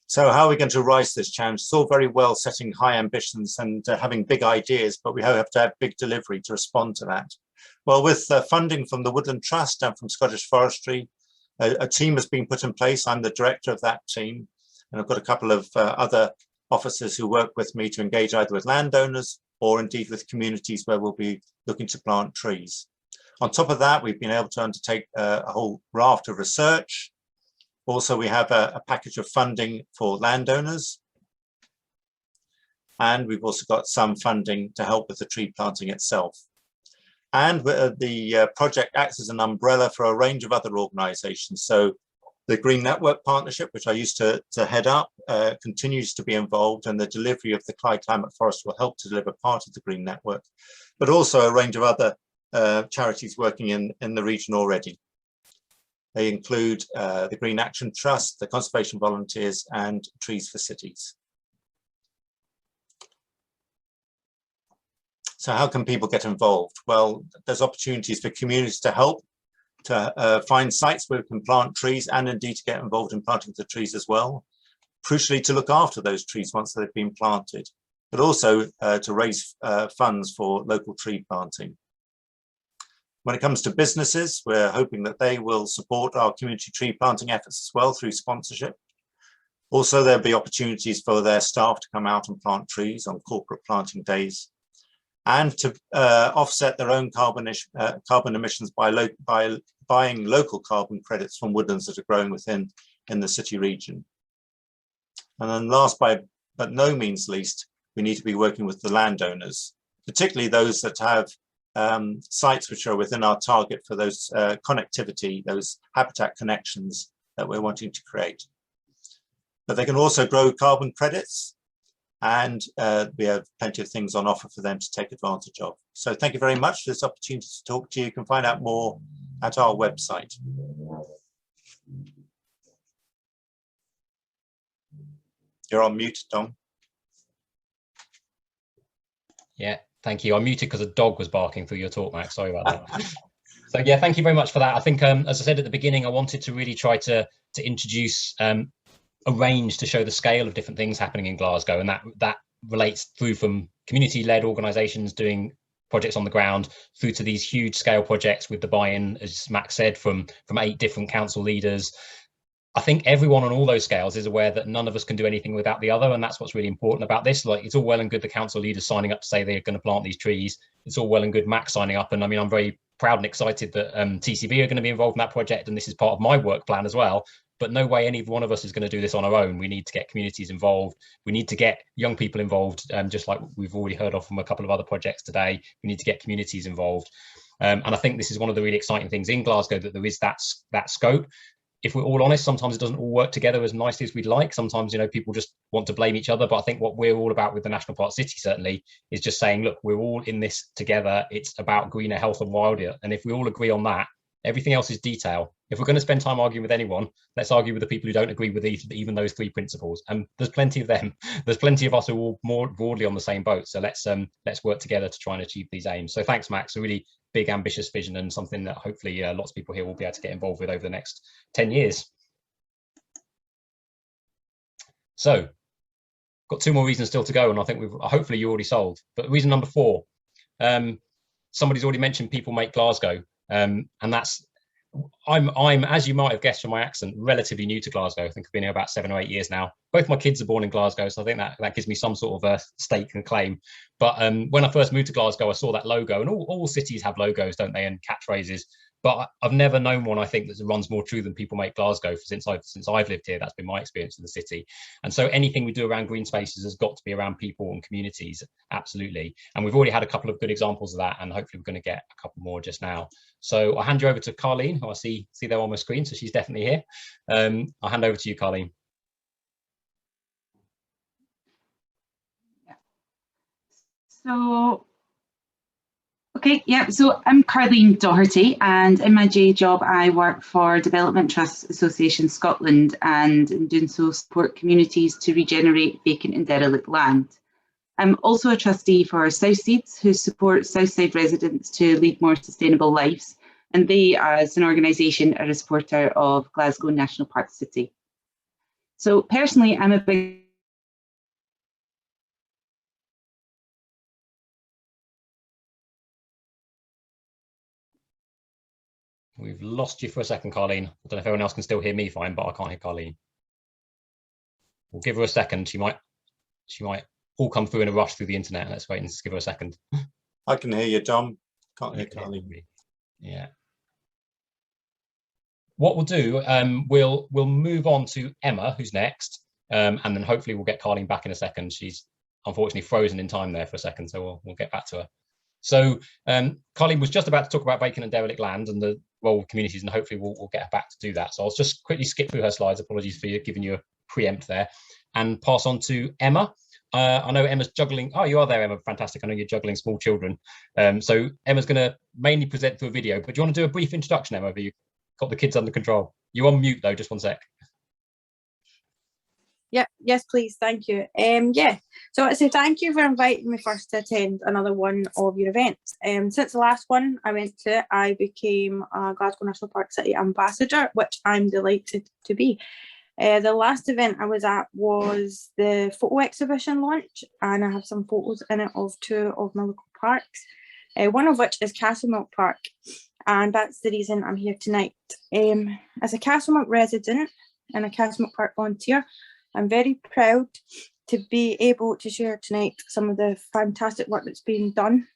So how are we going to rise to this challenge? It's all very well setting high ambitions and having big ideas, but we have to have big delivery to respond to that. Well, with funding from the Woodland Trust and from Scottish Forestry, a team has been put in place. I'm the director of that team, and I've got a couple of other officers who work with me to engage either with landowners or indeed with communities where we'll be looking to plant trees. On top of that, we've been able to undertake a whole raft of research. Also, we have a package of funding for landowners. And we've also got some funding to help with the tree planting itself. And the project acts as an umbrella for a range of other organisations. So the Green Network Partnership, which I used to head up, continues to be involved, and the delivery of the Clyde Climate Forest will help to deliver part of the Green Network, but also a range of other charities working in the region already. They include the Green Action Trust, the Conservation Volunteers, and Trees for Cities. So how can people get involved? Well, there's opportunities for communities to help, to find sites where we can plant trees, and indeed to get involved in planting the trees as well. Crucially, to look after those trees once they've been planted, but also to raise funds for local tree planting. When it comes to businesses, we're hoping that they will support our community tree planting efforts as well through sponsorship. Also, there'll be opportunities for their staff to come out and plant trees on corporate planting days, and to offset their own carbon emissions by buying local carbon credits from woodlands that are growing within the city region. And then last but no means least, we need to be working with the landowners, particularly those that have sites which are within our target for those connectivity, those habitat connections that we're wanting to create. But they can also grow carbon credits, and we have plenty of things on offer for them to take advantage of. So thank you very much for this opportunity to talk to you. You can find out more at our website. You're on mute, Dom. Yeah, thank you. I muted because a dog was barking through your talk, Max. Sorry about that. So yeah, thank you very much for that. I think, as I said at the beginning, I wanted to really try to introduce a range to show the scale of different things happening in Glasgow, and that relates through from community-led organisations doing projects on the ground through to these huge scale projects with the buy-in, as Max said, from 8 different council leaders. I think everyone on all those scales is aware that none of us can do anything without the other, and that's what's really important about this. Like, it's all well and good the council leaders signing up to say they're going to plant these trees. It's all well and good Max signing up, and I mean, I'm very proud and excited that TCV are going to be involved in that project, and this is part of my work plan as well. But no way any one of us is going to do this on our own. We need to get communities involved. We need to get young people involved, just like we've already heard of from a couple of other projects today. We need to get communities involved. And I think this is one of the really exciting things in Glasgow, that there is that scope. If we're all honest, sometimes it doesn't all work together as nicely as we'd like. Sometimes, you know, people just want to blame each other. But I think what we're all about with the National Park City certainly is just saying, look, we're all in this together. It's about greener, health and wilder. And if we all agree on that, everything else is detail. If we're going to spend time arguing with anyone, let's argue with the people who don't agree with even those 3 principles. And there's plenty of them. There's plenty of us who are all more broadly on the same boat. So let's work together to try and achieve these aims. So thanks, Max. A really big, ambitious vision, and something that hopefully lots of people here will be able to get involved with over the next 10 years. So, got 2 more reasons still to go, and I think hopefully you already solved. But reason number 4, somebody's already mentioned people make Glasgow, and that's I'm, as you might have guessed from my accent, relatively new to Glasgow. I think I've been here about 7 or 8 years now. Both my kids are born in Glasgow, so I think that gives me some sort of a stake and claim. But when I first moved to Glasgow, I saw that logo, and all cities have logos, don't they, and catchphrases. But I've never known one, I think, that runs more true than People Make Glasgow. Since I've lived here, that's been my experience in the city. And so anything we do around green spaces has got to be around people and communities, absolutely. And we've already had a couple of good examples of that, and hopefully we're going to get a couple more just now. So I'll hand you over to Carleen, who I see there on my screen, so she's definitely here. I'll hand over to you, Carleen. So, okay, yeah, so I'm Carleen Doherty, and in my day job I work for Development Trust Association Scotland, and in doing so support communities to regenerate vacant and derelict land. I'm also a trustee for Southseeds, who support Southside residents to lead more sustainable lives, and they, as an organisation, are a supporter of Glasgow National Park City. So personally, I'm a big We've lost you for a second, Carleen. I don't know if everyone else can still hear me fine, but I can't hear Carleen. We'll give her a second. She might all come through in a rush through the internet. Let's wait and just give her a second. I can hear you, Dom. Can't hear Carleen. Yeah. What we'll do, we'll move on to Emma, who's next, and then hopefully we'll get Carleen back in a second. She's unfortunately frozen in time there for a second, so we'll get back to her. So Carleen was just about to talk about vacant and derelict land and the role of communities, and hopefully we'll get her back to do that. So I'll just quickly skip through her slides. Apologies for giving you a preempt there, and pass on to Emma. I know Emma's juggling. Oh, you are there, Emma. Fantastic. I know you're juggling small children. So Emma's going to mainly present through a video, but do you want to do a brief introduction, Emma? Have you got the kids under control? You're on mute though, just one sec. Yeah, yes, please, thank you. Yeah, so I want to say thank you for inviting me first to attend another one of your events. Since the last one I went to, I became a Glasgow National Park City Ambassador, which I'm delighted to be. The last event I was at was the photo exhibition launch, and I have some photos in it of two of my local parks, one of which is Castlemilk Park, and that's the reason I'm here tonight. As a Castlemilk resident and a Castlemilk Park volunteer, I'm very proud to be able to share tonight some of the fantastic work that's being done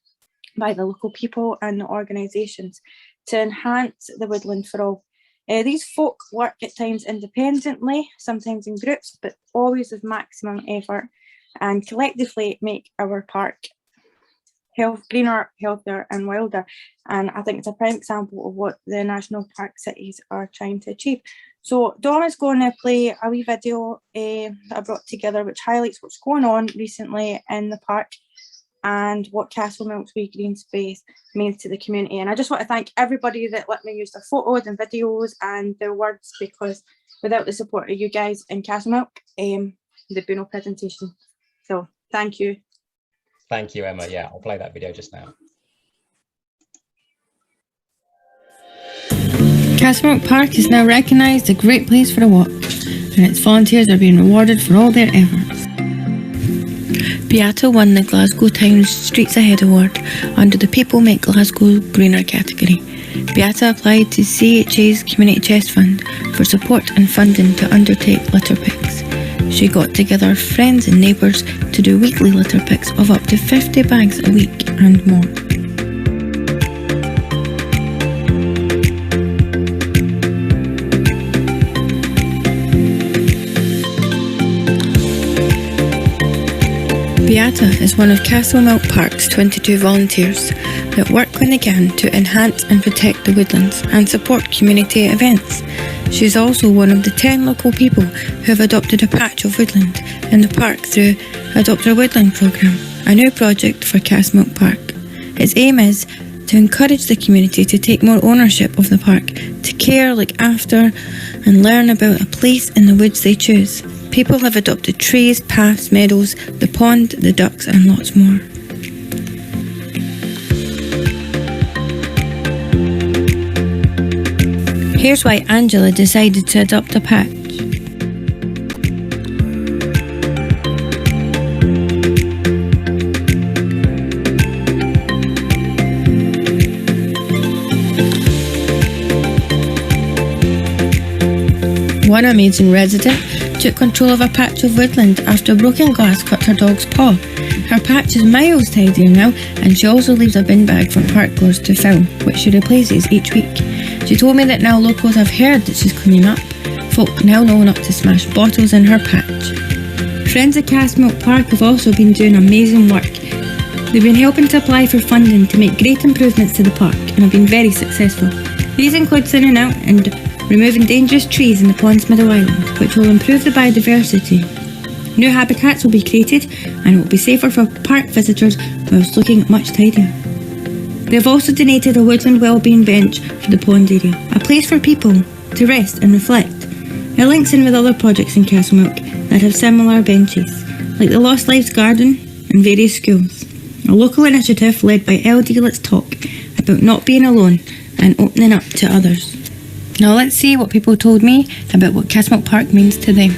by the local people and the organisations to enhance the woodland for all. These folk work at times independently, sometimes in groups, but always with maximum effort, and collectively make our park greener, healthier and wilder. And I think it's a prime example of what the national park cities are trying to achieve. So Dom is going to play a wee video that I brought together, which highlights what's going on recently in the park and what Castlemilk's wee green space means to the community. And I just want to thank everybody that let me use their photos and videos and their words, because without the support of you guys in Castlemilk, there'd be no presentation. So thank you. Thank you, Emma. Yeah, I'll play that video just now. Castlemilk Park is now recognised a great place for a walk, and its volunteers are being rewarded for all their efforts. Beata won the Glasgow Times Streets Ahead Award under the People Make Glasgow Greener category. Beata applied to CHA's Community Chest Fund for support and funding to undertake litter picks. She got together friends and neighbours to do weekly litter picks of up to 50 bags a week and more. Beata is one of Castlemilk Park's 22 volunteers that work when they can to enhance and protect the woodlands and support community events. She's also one of the 10 local people who have adopted a patch of woodland in the park through Adopt Our Woodland programme, a new project for Castlemilk Park. Its aim is to encourage the community to take more ownership of the park, to care, look after and learn about a place in the woods they choose. People have adopted trees, paths, meadows, the pond, the ducks and lots more. Here's why Angela decided to adopt a patch. One amazing resident took control of a patch of woodland after broken glass cut her dog's paw. Her patch is miles tidier now, and she also leaves a bin bag for park goers to fill, which she replaces each week. She told me that now locals have heard that she's cleaning up. Folk now know not to smash bottles in her patch. Friends at Castlemilk Park have also been doing amazing work. They've been helping to apply for funding to make great improvements to the park and have been very successful. These include thinning out and removing dangerous trees in the pond's middle island, which will improve the biodiversity. New habitats will be created and it will be safer for park visitors whilst looking much tidier. They have also donated a woodland wellbeing bench for the pond area, a place for people to rest and reflect. It links in with other projects in Castlemilk that have similar benches, like the Lost Lives Garden and various schools. A local initiative led by LD Let's Talk about not being alone and opening up to others. Now let's see what people told me about what Castlemilk Park means to them.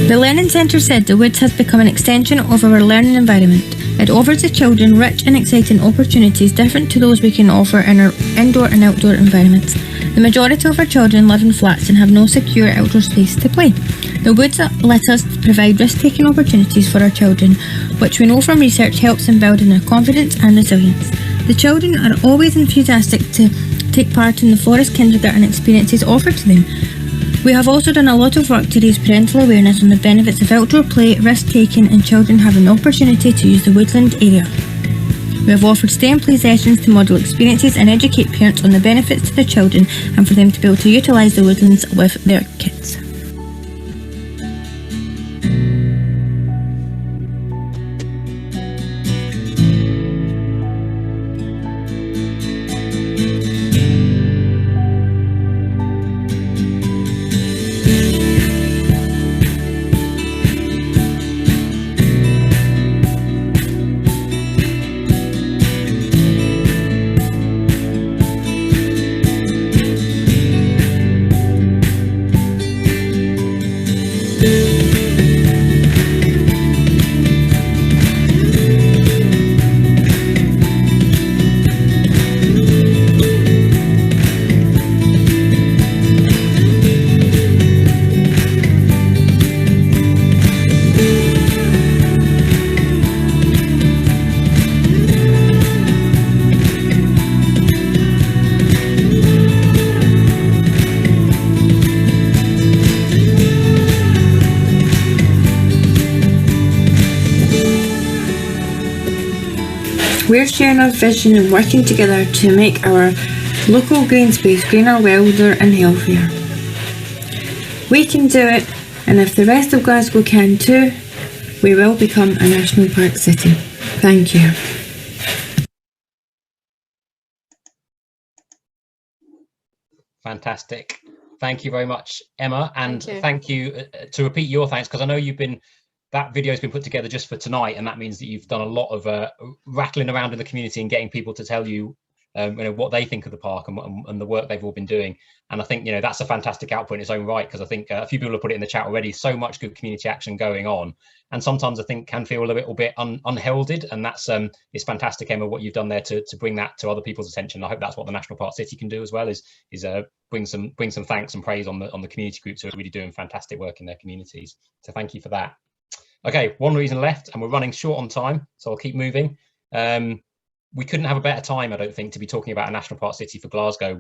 The Learning Centre said the Woods has become an extension of our learning environment. It offers the children rich and exciting opportunities different to those we can offer in our indoor and outdoor environments. The majority of our children live in flats and have no secure outdoor space to play. The Woods let us provide risk-taking opportunities for our children, which we know from research helps in building their confidence and resilience. The children are always enthusiastic to take part in the forest kindergarten experiences offered to them. We have also done a lot of work to raise parental awareness on the benefits of outdoor play, risk-taking and children having the opportunity to use the woodland area. We have offered stay and play sessions to model experiences and educate parents on the benefits to their children and for them to be able to utilise the woodlands with their kids. We're sharing our vision and working together to make our local green space greener, wilder and healthier. We can do it, and if the rest of Glasgow can too, we will become a national park city. Thank you. Fantastic. Thank you very much, Emma, and thank you to repeat your thanks, because I know that video has been put together just for tonight, and that means that you've done a lot of rattling around in the community and getting people to tell you, what they think of the park and the work they've all been doing. And I think that's a fantastic output in its own right, because I think a few people have put it in the chat already. So much good community action going on, and sometimes I think can feel a little bit unheralded, and that's it's fantastic, Emma, what you've done there to bring that to other people's attention. I hope that's what the National Park City can do as well, is bring some thanks and praise on the community groups who are really doing fantastic work in their communities. So thank you for that. Okay, one reason left, and we're running short on time, so I'll keep moving. We couldn't have a better time, I don't think, to be talking about a national park city for Glasgow.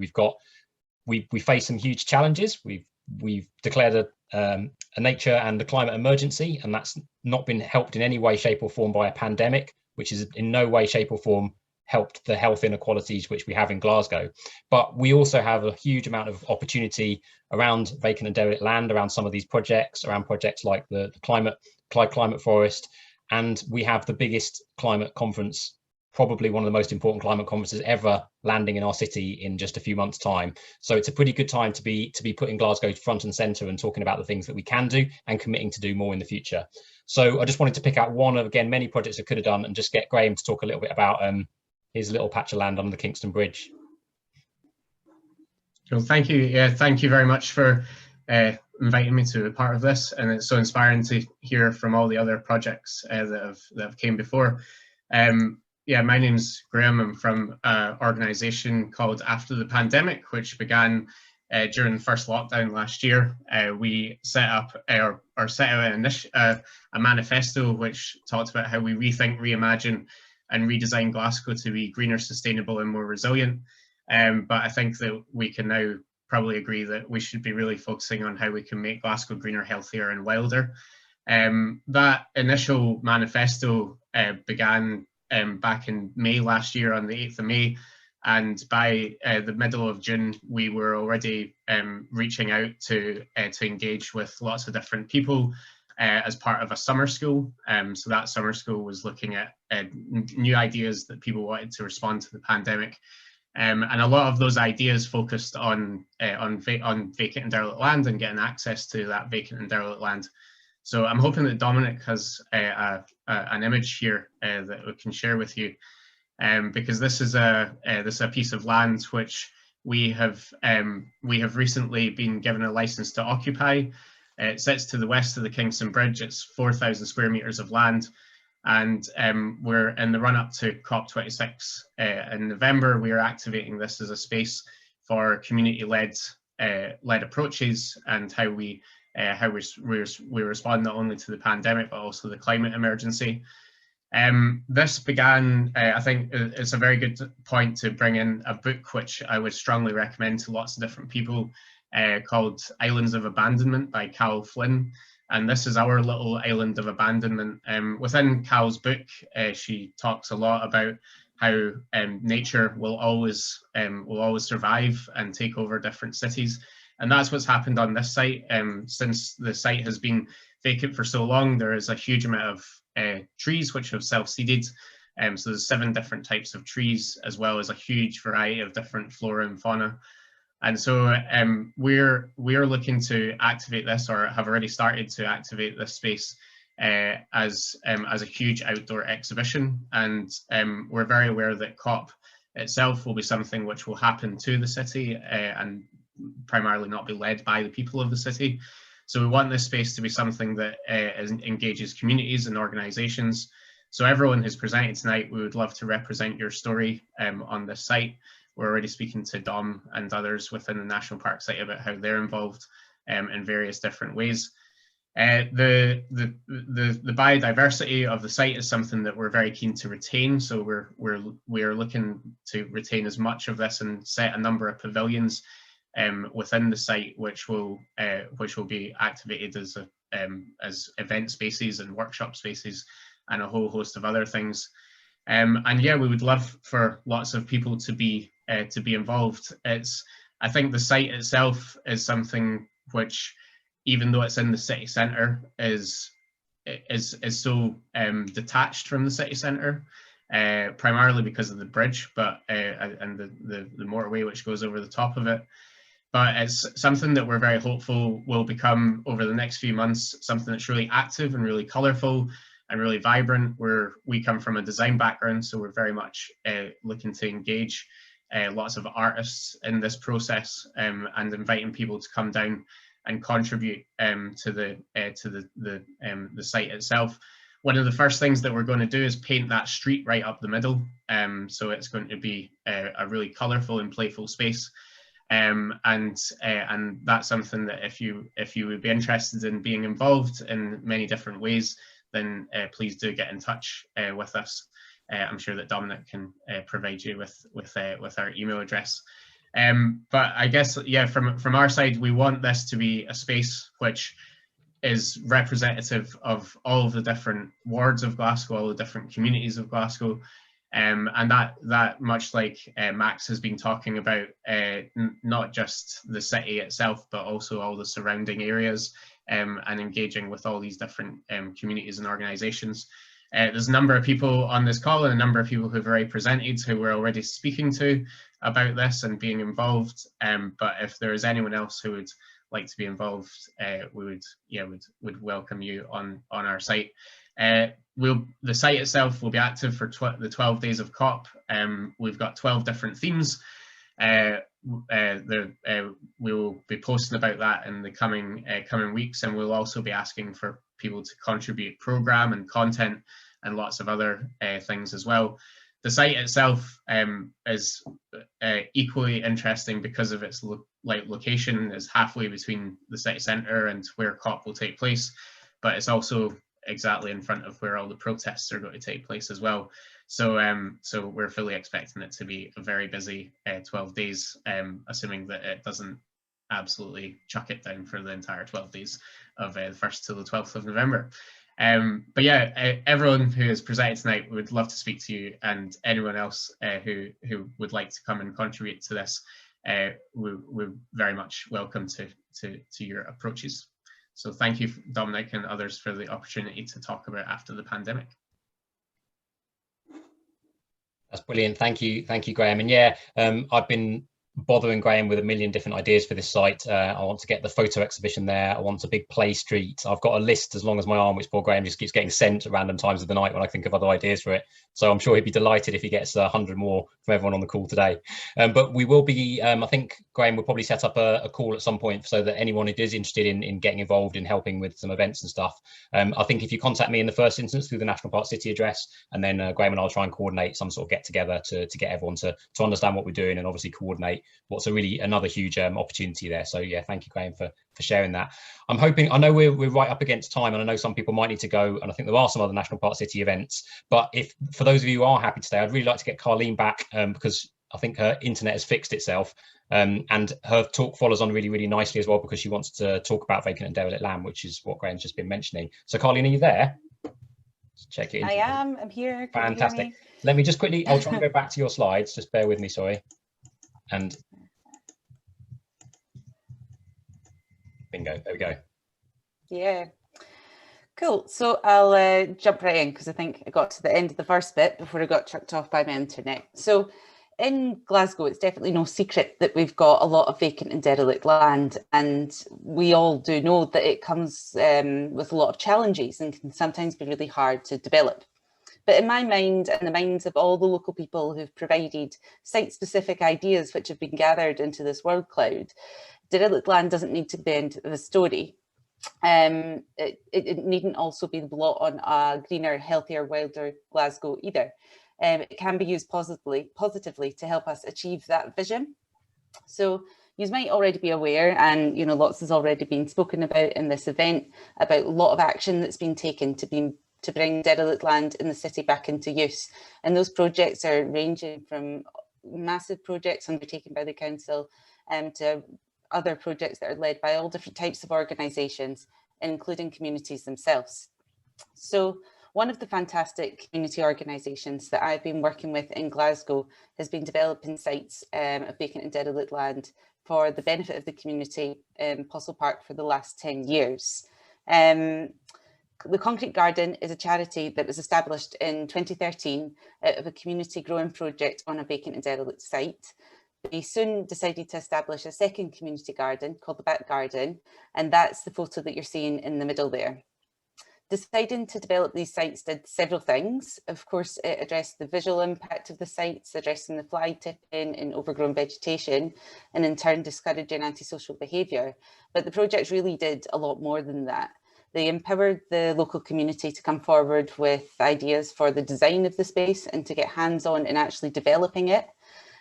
We face some huge challenges. We've declared a nature and a climate emergency, and that's not been helped in any way, shape or form by a pandemic, which is in no way, shape or form helped the health inequalities which we have in Glasgow. But we also have a huge amount of opportunity around vacant and derelict land, around some of these projects, around projects like the Clyde Climate Forest, and we have the biggest climate conference probably one of the most important climate conferences ever landing in our city in just a few months' time. So it's a pretty good time to be putting Glasgow front and centre and talking about the things that we can do and committing to do more in the future. So I just wanted to pick out one of, again, many projects I could have done and just get Graham to talk a little bit about his little patch of land under the Kingston Bridge. Well, thank you. Yeah, thank you very much for inviting me to be part of this, and it's so inspiring to hear from all the other projects that have came before. Yeah, my name's Graham. I'm from an organisation called After the Pandemic, which began during the first lockdown last year. We set up set out a manifesto which talked about how we rethink, reimagine, and redesign Glasgow to be greener, sustainable, and more resilient. But I think that we can now probably agree that we should be really focusing on how we can make Glasgow greener, healthier, and wilder. That initial manifesto began back in May last year, on the 8th of May, and by the middle of June we were already reaching out to engage with lots of different people as part of a summer school. So that summer school was looking at new ideas that people wanted to respond to the pandemic, and a lot of those ideas focused on vacant and derelict land and getting access to that vacant and derelict land. So I'm hoping that Dominic has an image here that we can share with you, because this is a piece of land which we have recently been given a license to occupy. It sits to the west of the Kingston Bridge. It's 4,000 square meters of land, and we're in the run up to COP26 in November. We are activating this as a space for community-led approaches and how we respond not only to the pandemic but also the climate emergency. This began, I think it's a very good point to bring in a book which I would strongly recommend to lots of different people, called Islands of Abandonment by Cal Flynn. And this is our little island of abandonment. Within Cal's book, she talks a lot about how nature will always survive and take over different cities. And that's what's happened on this site. Since the site has been vacant for so long, there is a huge amount of trees which have self-seeded. So there's 7 different types of trees, as well as a huge variety of different flora and fauna. And so we're looking to activate this, or have already started to activate this space as a huge outdoor exhibition. And we're very aware that COP itself will be something which will happen to the city and primarily not be led by the people of the city. So we want this space to be something that engages communities and organisations. So everyone who's presented tonight, we would love to represent your story on this site. We're already speaking to Dom and others within the National Park site about how they're involved in various different ways. The biodiversity of the site is something that we're very keen to retain. So we're looking to retain as much of this and set a number of pavilions within the site, which will be activated as event spaces and workshop spaces and a whole host of other things. And yeah, we would love for lots of people to be involved. I think the site itself is something which, even though it's in the city centre, is so detached from the city centre, primarily because of the bridge, but and the motorway which goes over the top of it. But it's something that we're very hopeful will become, over the next few months, something that's really active and really colourful and really vibrant. We come from a design background, so we're very much looking to engage lots of artists in this process, and inviting people to come down and contribute to the site itself. One of the first things that we're going to do is paint that street right up the middle. So it's going to be a really colourful and playful space. And that's something that if you would be interested in being involved in many different ways, then please do get in touch with us. I'm sure that Dominic can provide you with our email address. But I guess, yeah, from our side, we want this to be a space which is representative of all of the different wards of Glasgow, all the different communities of Glasgow. And that much like Max has been talking about, not just the city itself, but also all the surrounding areas, and engaging with all these different communities and organisations. There's a number of people on this call and a number of people who've already presented who we're already speaking to about this and being involved. But if there is anyone else who would like to be involved, we would welcome you on our site. The site itself will be active for the 12 days of COP. We've got 12 different themes. We will be posting about that in the coming weeks, and we'll also be asking for people to contribute program and content and lots of other things as well. The site itself is equally interesting because of its location. Is halfway between the city centre and where COP will take place, but it's also exactly in front of where all the protests are going to take place as well. So we're fully expecting it to be a very busy 12 days, assuming that it doesn't absolutely chuck it down for the entire 12 days of the 1st to the 12th of November. But yeah, everyone who has presented tonight, would love to speak to you, and anyone else who would like to come and contribute to this, we're very much welcome to your approaches. So thank you, Dominic and others, for the opportunity to talk about after the pandemic. That's brilliant. Thank you, Graham. And yeah, I've been bothering Graham with a million different ideas for this site. I want to get the photo exhibition there. I want a big play street. I've got a list as long as my arm, which poor Graham just keeps getting sent at random times of the night when I think of other ideas for it. So I'm sure he'd be delighted if he gets 100 more from everyone on the call today. But we will be, I think Graham will probably set up a call at some point so that anyone who is interested in getting involved in helping with some events and stuff. I think if you contact me in the first instance through the National Park City address, and then Graham and I'll try and coordinate some sort of get together to get everyone to understand what we're doing, and obviously coordinate what's another huge opportunity there. So yeah, thank you, Graham, for sharing that. I'm hoping, I know we're right up against time, and I know some people might need to go, and I think there are some other National Park City events, but if for those of you who are happy to stay, I'd really like to get Carleen back, because I think her internet has fixed itself, and her talk follows on really, really nicely as well, because she wants to talk about vacant and derelict land, which is what Graham's just been mentioning. So Carleen, are you there? Let's check it. I am. I'm here. Can fantastic. Let me just quickly, I'll try and go back to your slides. Just bear with me, sorry. And bingo, there we go. Yeah, cool. So I'll jump right in, because I think I got to the end of the first bit before I got chucked off by my internet. So in Glasgow, it's definitely no secret that we've got a lot of vacant and derelict land, and we all do know that it comes with a lot of challenges and can sometimes be really hard to develop. But in my mind, and the minds of all the local people who've provided site-specific ideas which have been gathered into this word cloud, derelict land doesn't need to be into the story. It needn't also be the blot on a greener, healthier, wilder Glasgow either. It can be used positively to help us achieve that vision. So you might already be aware, and lots has already been spoken about in this event, about a lot of action that's been taken to bring derelict land in the city back into use. And those projects are ranging from massive projects undertaken by the council to other projects that are led by all different types of organisations, including communities themselves. So one of the fantastic community organisations that I've been working with in Glasgow has been developing sites of vacant and derelict land for the benefit of the community in Postle Park for the last 10 years. The Concrete Garden is a charity that was established in 2013 out of a community growing project on a vacant and derelict site. They soon decided to establish a second community garden called the Back Garden, and that's the photo that you're seeing in the middle there. Deciding to develop these sites did several things. Of course, it addressed the visual impact of the sites, addressing the fly tipping and overgrown vegetation, and in turn discouraging antisocial behaviour. But the project really did a lot more than that. They empowered the local community to come forward with ideas for the design of the space and to get hands-on in actually developing it.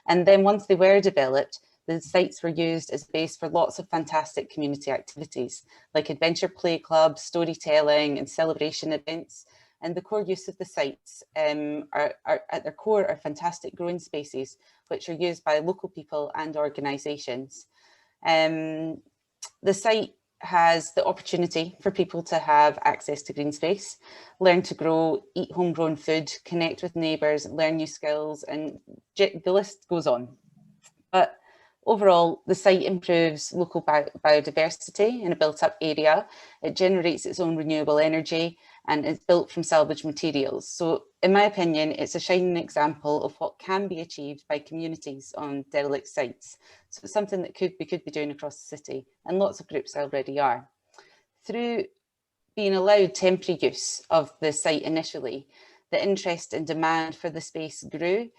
And then once they were developed, the sites were used as a base for lots of fantastic community activities, like adventure play clubs, storytelling and celebration events. And the core use of the sites are at their core are fantastic growing spaces, which are used by local people and organisations. The site has the opportunity for people to have access to green space, learn to grow, eat homegrown food, connect with neighbours, learn new skills, and the list goes on. But Overall, the site improves local biodiversity in a built-up area. It generates its own renewable energy and is built from salvaged materials. So in my opinion, it's a shining example of what can be achieved by communities on derelict sites. So it's something that we could be doing across the city, and lots of groups already are. Through being allowed temporary use of the site initially, the interest and demand for the space grew,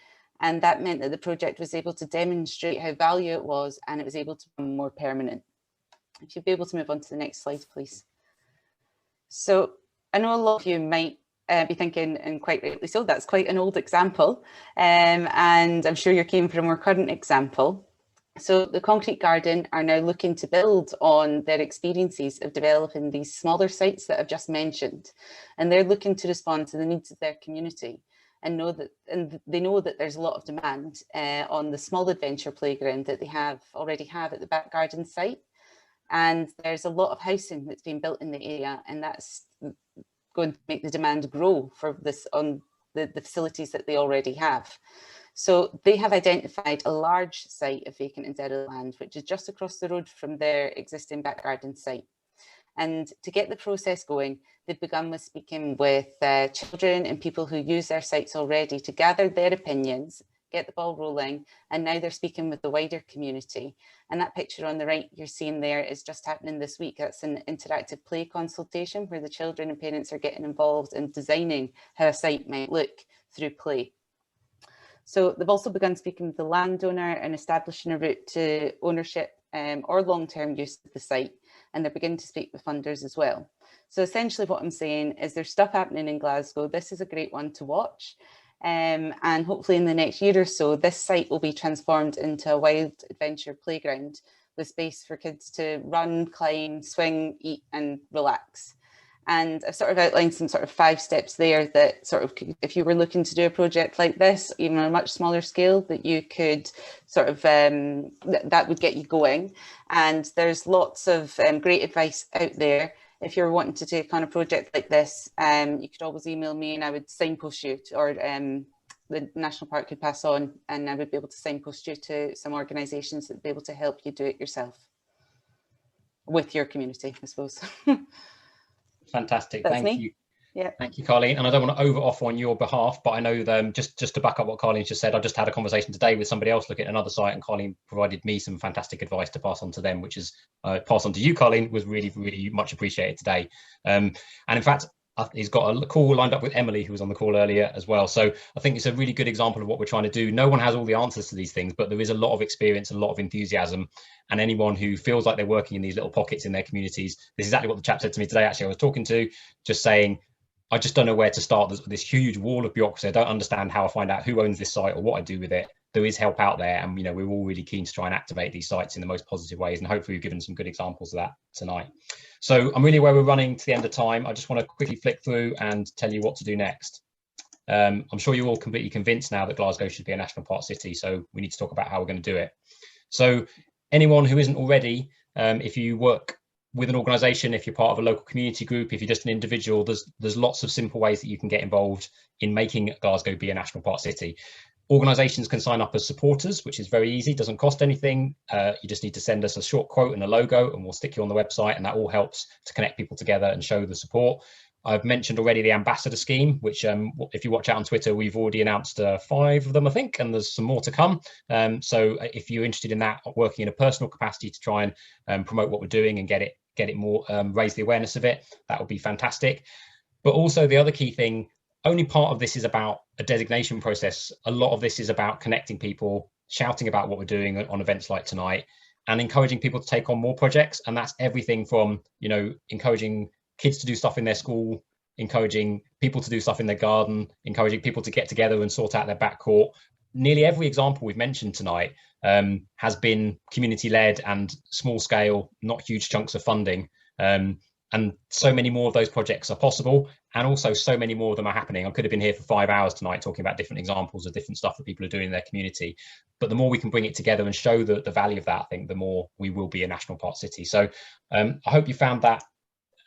and that meant that the project was able to demonstrate how valuable it was, and it was able to become more permanent. If you'd be able to move on to the next slide, please. So I know a lot of you might be thinking, and quite rightly so, that's quite an old example, and I'm sure you're keen for a more current example. So the Concrete Garden are now looking to build on their experiences of developing these smaller sites that I've just mentioned, and they're looking to respond to the needs of their community, and they know that there's a lot of demand on the small adventure playground that they already have at the back garden site, and there's a lot of housing that's been built in the area, and that's going to make the demand grow for this on the facilities that they already have. So they have identified a large site of vacant and derelict land, which is just across the road from their existing back garden site. And to get the process going, they've begun with speaking with children and people who use their sites already to gather their opinions, get the ball rolling, and now they're speaking with the wider community. And that picture on the right you're seeing there is just happening this week. That's an interactive play consultation where the children and parents are getting involved in designing how a site might look through play. So they've also begun speaking with the landowner and establishing a route to ownership or long-term use of the site, and they're beginning to speak with funders as well. So essentially what I'm saying is there's stuff happening in Glasgow. This is a great one to watch, and hopefully in the next year or so, this site will be transformed into a wild adventure playground with space for kids to run, climb, swing, eat and relax. And I've sort of outlined some sort of 5 steps there that sort of, if you were looking to do a project like this, even on a much smaller scale, that you could sort of, that would get you going. And there's lots of great advice out there. If you're wanting to take on a project like this, you could always email me and I would signpost you, or the National Park could pass on, and I would be able to signpost you to some organisations that would be able to help you do it yourself with your community, I suppose. Fantastic. That's Thank me. you. Yeah. Thank you, Carleen. And I don't want to over offer on your behalf, but I know just to back up what Carleen just said, I just had a conversation today with somebody else looking at another site, and Carleen provided me some fantastic advice to pass on to them, which is pass on to you, Carleen, was really, really much appreciated today. And in fact, he's got a call lined up with Emily, who was on the call earlier as well. So I think it's a really good example of what we're trying to do. No one has all the answers to these things, but there is a lot of experience and a lot of enthusiasm. And anyone who feels like they're working in these little pockets in their communities, this is exactly what the chap said to me today. Actually, I was talking to, just saying, I just don't know where to start. There's this huge wall of bureaucracy. I don't understand how I find out who owns this site or what I do with it. There is help out there, and we're all really keen to try and activate these sites in the most positive ways, and hopefully we've given some good examples of that tonight. So I'm really aware we're running to the end of time. I just want to quickly flick through and tell you what to do next. I'm sure you're all completely convinced now that Glasgow should be a national park city, so we need to talk about how we're going to do it. So anyone who isn't already, if you work with an organisation, if you're part of a local community group, if you're just an individual, there's lots of simple ways that you can get involved in making Glasgow be a national park city. Organisations can sign up as supporters, which is very easy, doesn't cost anything. You just need to send us a short quote and a logo, and we'll stick you on the website, and that all helps to connect people together and show the support. I've mentioned already the ambassador scheme, which if you watch out on Twitter, we've already announced 5 of them, I think, and there's some more to come. So if you're interested in that, working in a personal capacity to try and promote what we're doing and get it more, raise the awareness of it, that would be fantastic. But also the other key thing, only part of this is about a designation process. A lot of this is about connecting people, shouting about what we're doing on events like tonight, and encouraging people to take on more projects. And that's everything from, encouraging kids to do stuff in their school, encouraging people to do stuff in their garden, encouraging people to get together and sort out their back court. Nearly every example we've mentioned tonight has been community-led and small scale, not huge chunks of funding. And so many more of those projects are possible, and also so many more of them are happening. I could have been here for 5 hours tonight talking about different examples of different stuff that people are doing in their community. But the more we can bring it together and show the value of that, I think the more we will be a national park city. So I hope you found that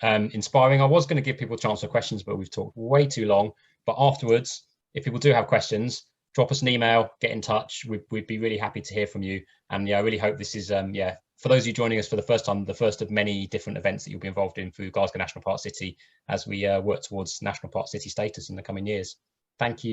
inspiring. I was going to give people a chance for questions, but we've talked way too long. But afterwards, if people do have questions, drop us an email, get in touch. We'd be really happy to hear from you. And yeah, I really hope this is, for those of you joining us for the first time, the first of many different events that you'll be involved in through Glasgow National Park City as we work towards National Park City status in the coming years. Thank you.